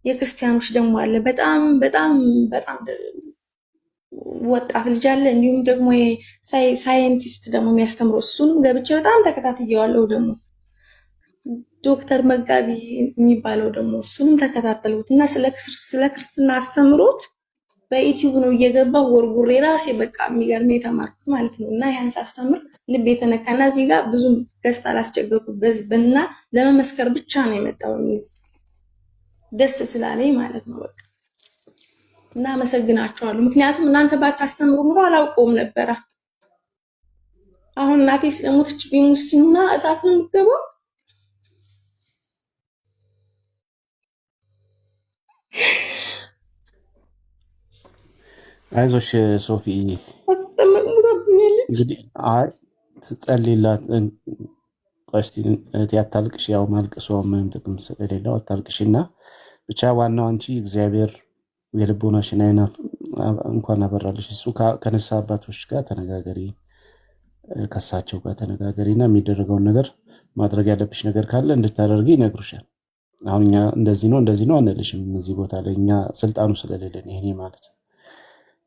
የክርስቲያኖች ደግሞ አለ በጣም ወጣት ልጅ አለ። እንዲሁም ደግሞ ሳይንቲስት ደግሞ የሚያስተምረው እሱንም ገብቼ በጣም ተከታትየዋለሁ። ደግሞ ዶክተር መጋቢ የሚባለው ደግሞ እሱንም ተከታተልኩት እና ስለ ክርስትና አስተምሮት በዩቲዩብ ነው እየገባው ወርጉሬ ራሴ በቃ የሚገርም የተማርኩት ማለት ነው። እና ያን ሳስተምር ልብ የተነካና እዚህ ጋር ብዙ ገስት አላስቸገርኩበትና ለመመስከር ብቻ ነው የመጣው ደስ ስላለኝ ማለት ነው። በቃ እና አመሰግናችኋለሁ። ምክንያቱም እናንተ ባታስተምሩ ኑሮ አላውቀውም ነበረ። አሁን እናቴ ስለሞተችብኝ ሙስሊሙና እሳት ነው የምትገባው። አይዞሽ ሶፊ እንግዲህ አይ ትጸልይላት ቆስቲ ያታልቅሽ። ያው ማልቅሷ ምንም ጥቅም ስለሌለው አታልቅሽና ብቻ ዋናው አንቺ እግዚአብሔር የልቦናሽን አይን እንኳን አበራልሽ። እሱ ከነሳ አባቶች ጋር ተነጋገሪ፣ ከሳቸው ጋር ተነጋገሪና የሚደረገውን ነገር ማድረግ ያለብሽ ነገር ካለ እንድታደርጊ ይነግሩሻል። አሁን እኛ እንደዚህ ነው አንልሽም። እዚህ ቦታ ላይ እኛ ስልጣኑ ስለሌለን ይሄኔ ማለት ነው።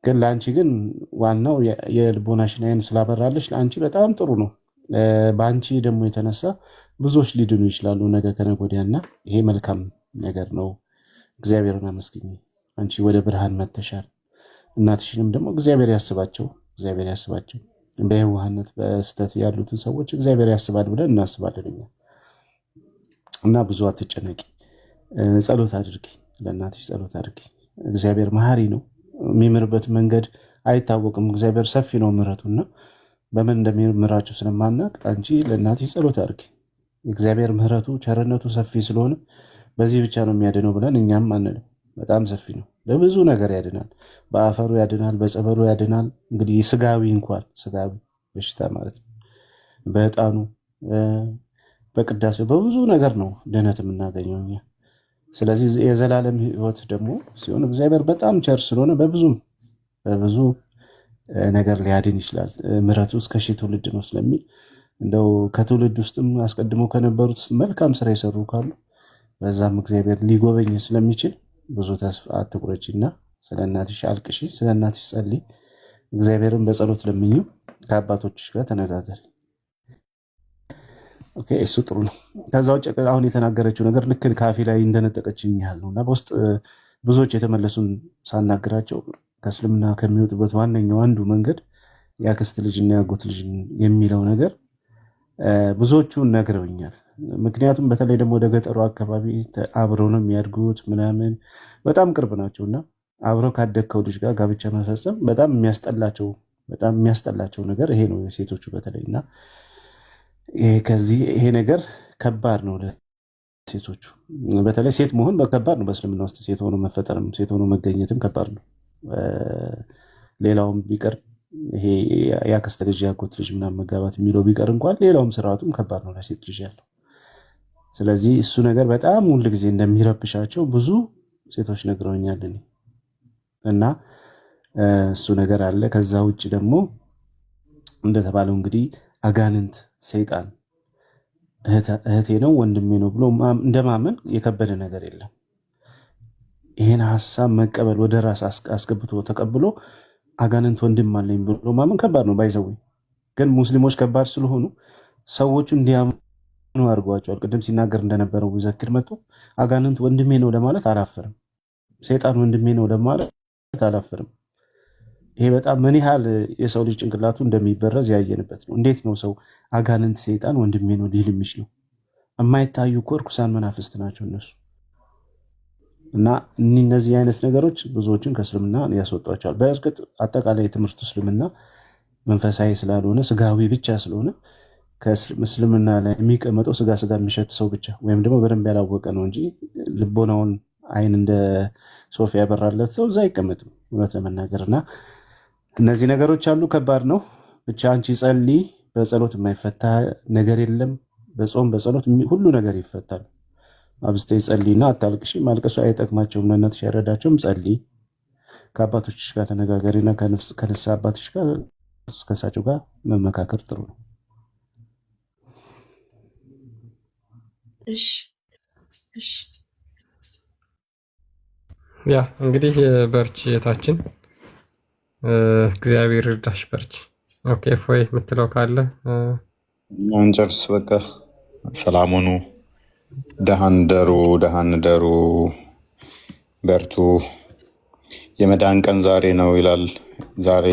ግን ለአንቺ ግን ዋናው የልቦናሽን አይን ስላበራልሽ ለአንቺ በጣም ጥሩ ነው። በአንቺ ደግሞ የተነሳ ብዙዎች ሊድኑ ይችላሉ ነገ ከነገ ወዲያና ይሄ መልካም ነገር ነው። እግዚአብሔርን አመስግኝ። አንቺ ወደ ብርሃን መተሻል። እናትሽንም ደግሞ እግዚአብሔር ያስባቸው፣ እግዚአብሔር ያስባቸው። በየዋህነት በስተት ያሉትን ሰዎች እግዚአብሔር ያስባል ብለን እናስባለን እኛ። እና ብዙ አትጨነቂ፣ ጸሎት አድርጊ፣ ለእናትሽ ጸሎት አድርጊ። እግዚአብሔር መሐሪ ነው። የሚምርበት መንገድ አይታወቅም። እግዚአብሔር ሰፊ ነው ምሕረቱና በምን እንደሚምራችሁ ስለማናቅ አንቺ ለእናትሽ ጸሎት አድርጊ። እግዚአብሔር ምሕረቱ ቸርነቱ ሰፊ ስለሆነ በዚህ ብቻ ነው የሚያድነው ብለን እኛም አንልም። በጣም ሰፊ ነው። በብዙ ነገር ያድናል። በአፈሩ ያድናል፣ በጸበሉ ያድናል። እንግዲህ ስጋዊ እንኳን ስጋዊ በሽታ ማለት ነው። በዕጣኑ በቅዳሴው በብዙ ነገር ነው ድህነት የምናገኘው እኛ። ስለዚህ የዘላለም ሕይወት ደግሞ ሲሆን እግዚአብሔር በጣም ቸር ስለሆነ በብዙ ነገር ሊያድን ይችላል። ምሕረቱ እስከ 1000 ትውልድ ነው ስለሚል እንደው ከትውልድ ውስጥም አስቀድሞ ከነበሩት መልካም ስራ የሰሩ ካሉ በዛም እግዚአብሔር ሊጎበኝ ስለሚችል ብዙ ተስፋ አትቁረጪና ስለ እናትሽ አልቅሺ፣ ስለ እናትሽ ጸልይ፣ እግዚአብሔርን በጸሎት ለምኙ፣ ከአባቶችሽ ጋር ተነጋገሪ። እሱ ጥሩ ነው። ከዛ ውጭ አሁን የተናገረችው ነገር ልክ ካፌ ላይ እንደነጠቀችኝ ያህል ነው እና በውስጥ ብዙዎች የተመለሱን ሳናግራቸው ከእስልምና ከሚወጡበት ዋነኛው አንዱ መንገድ የአክስት ልጅና የአጎት ልጅ የሚለው ነገር ብዙዎቹን ነግረውኛል። ምክንያቱም በተለይ ደግሞ ወደ ገጠሩ አካባቢ አብረው ነው የሚያድጉት ምናምን በጣም ቅርብ ናቸው እና አብረው ካደግከው ልጅ ጋር ጋብቻ መፈጸም በጣም የሚያስጠላቸው ነገር ይሄ ነው የሴቶቹ በተለይ እና ይሄ ነገር ከባድ ነው ለሴቶቹ። በተለይ ሴት መሆን ከባድ ነው በእስልምና ውስጥ። ሴት ሆኖ መፈጠርም ሴት ሆኖ መገኘትም ከባድ ነው። ሌላውም ቢቀር ይሄ የአክስት ልጅ የአጎት ልጅ ምናምን መጋባት የሚለው ቢቀር እንኳን ሌላውም ስርዓቱም ከባድ ነው ለሴት ልጅ ያለው። ስለዚህ እሱ ነገር በጣም ሁል ጊዜ እንደሚረብሻቸው ብዙ ሴቶች ነግረውኛል እና እሱ ነገር አለ። ከዛ ውጭ ደግሞ እንደተባለው እንግዲህ አጋንንት ሰይጣን እህቴ ነው ወንድሜ ነው ብሎ እንደማመን የከበደ ነገር የለም። ይህን ሀሳብ መቀበል ወደ ራስ አስገብቶ ተቀብሎ አጋንንት ወንድም አለኝ ብሎ ማመን ከባድ ነው። ባይዘው ግን ሙስሊሞች ከባድ ስለሆኑ ሰዎቹ እንዲያምኑ አድርጓቸዋል። ቅድም ሲናገር እንደነበረው ዘክር መጥቶ አጋንንት ወንድሜ ነው ለማለት አላፈርም፣ ሰይጣን ወንድሜ ነው ለማለት አላፈርም። ይሄ በጣም ምን ያህል የሰው ልጅ ጭንቅላቱ እንደሚበረዝ ያየንበት ነው። እንዴት ነው ሰው አጋንንት ሰይጣን ወንድሜ ነው ሊል የሚችለው? የማይታዩ እኮ እርኩሳን መናፍስት ናቸው እነሱ። እና እነዚህ አይነት ነገሮች ብዙዎችን ከእስልምና ያስወጧቸዋል። በእርግጥ አጠቃላይ የትምህርቱ እስልምና መንፈሳዊ ስላልሆነ ስጋዊ ብቻ ስለሆነ ከእስልምና ላይ የሚቀመጠው ስጋ የሚሸት ሰው ብቻ ወይም ደግሞ በደንብ ያላወቀ ነው እንጂ ልቦናውን አይን እንደ ሶፊ ያበራለት ሰው እዛ አይቀመጥም እውነት ለመናገር እና እነዚህ ነገሮች አሉ። ከባድ ነው። ብቻ አንቺ ጸልይ። በጸሎት የማይፈታ ነገር የለም። በጾም በጸሎት ሁሉ ነገር ይፈታል። አብዝተሽ ጸልይና አታልቅሽ። ማልቀሱ አይጠቅማቸውም፣ ለእናትሽ አይረዳቸውም። ጸልይ። ከአባቶችሽ ጋር ተነጋገሪና ከንስሐ አባትሽ ጋር ከእሳቸው ጋር መመካከር ጥሩ ነው። ያ እንግዲህ በርቺ እህታችን፣ እግዚአብሔር ይርዳሽ። በርቺ። ኦኬ ፎይ የምትለው ካለ እንጨርስ። በቃ ሰላም ሁኑ። ደህና ደሩ። በርቱ። የመዳን ቀን ዛሬ ነው ይላል። ዛሬ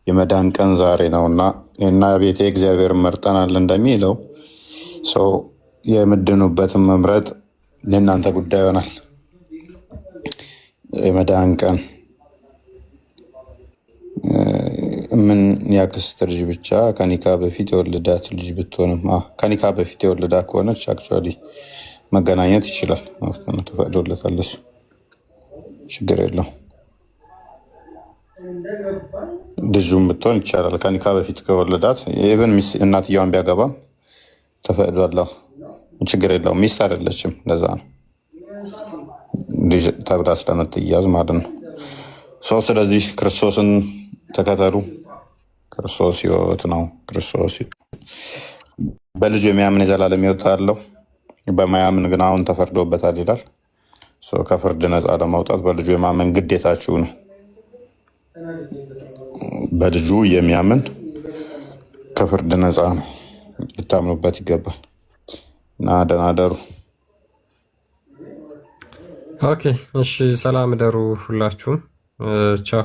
የመዳን ቀን ዛሬ ነው እና ቤቴ እግዚአብሔር መርጠናል እንደሚለው ሰው የምድኑበትን መምረጥ የእናንተ ጉዳይ ይሆናል። የመዳን ቀን ምን ያክስት ልጅ ብቻ ከኒካ በፊት የወለዳት ልጅ ብትሆንም ከኒካ በፊት የወለዳ ከሆነች አክቹዋሊ መገናኘት ይችላል። ተፈቅዶለታል። እሱ ችግር የለው። ልጁም ብትሆን ይቻላል። ከኒካ በፊት ከወለዳት ኢቨን እናትየዋን ቢያገባም ተፈቅዷል። ችግር የለውም። ሚስት አይደለችም። ለዛ ነው ልጅ ተብላ ስለምትያዝ ማለት ነው። ስለዚህ ክርስቶስን ተከተሉ። ክርስቶስ ሕይወት ነው። ክርስቶስ በልጁ የሚያምን የዘላለም ሕይወት አለው። በማያምን ግን አሁን ተፈርዶበታል ይላል። ከፍርድ ነፃ ለማውጣት በልጁ የማመን ግዴታችሁ ነው። በልጁ የሚያምን ከፍርድ ነፃ ነው። ልታምኑበት ይገባል እና ደህና ደሩ። ኦኬ እሺ፣ ሰላም ደሩ ሁላችሁም። ቻው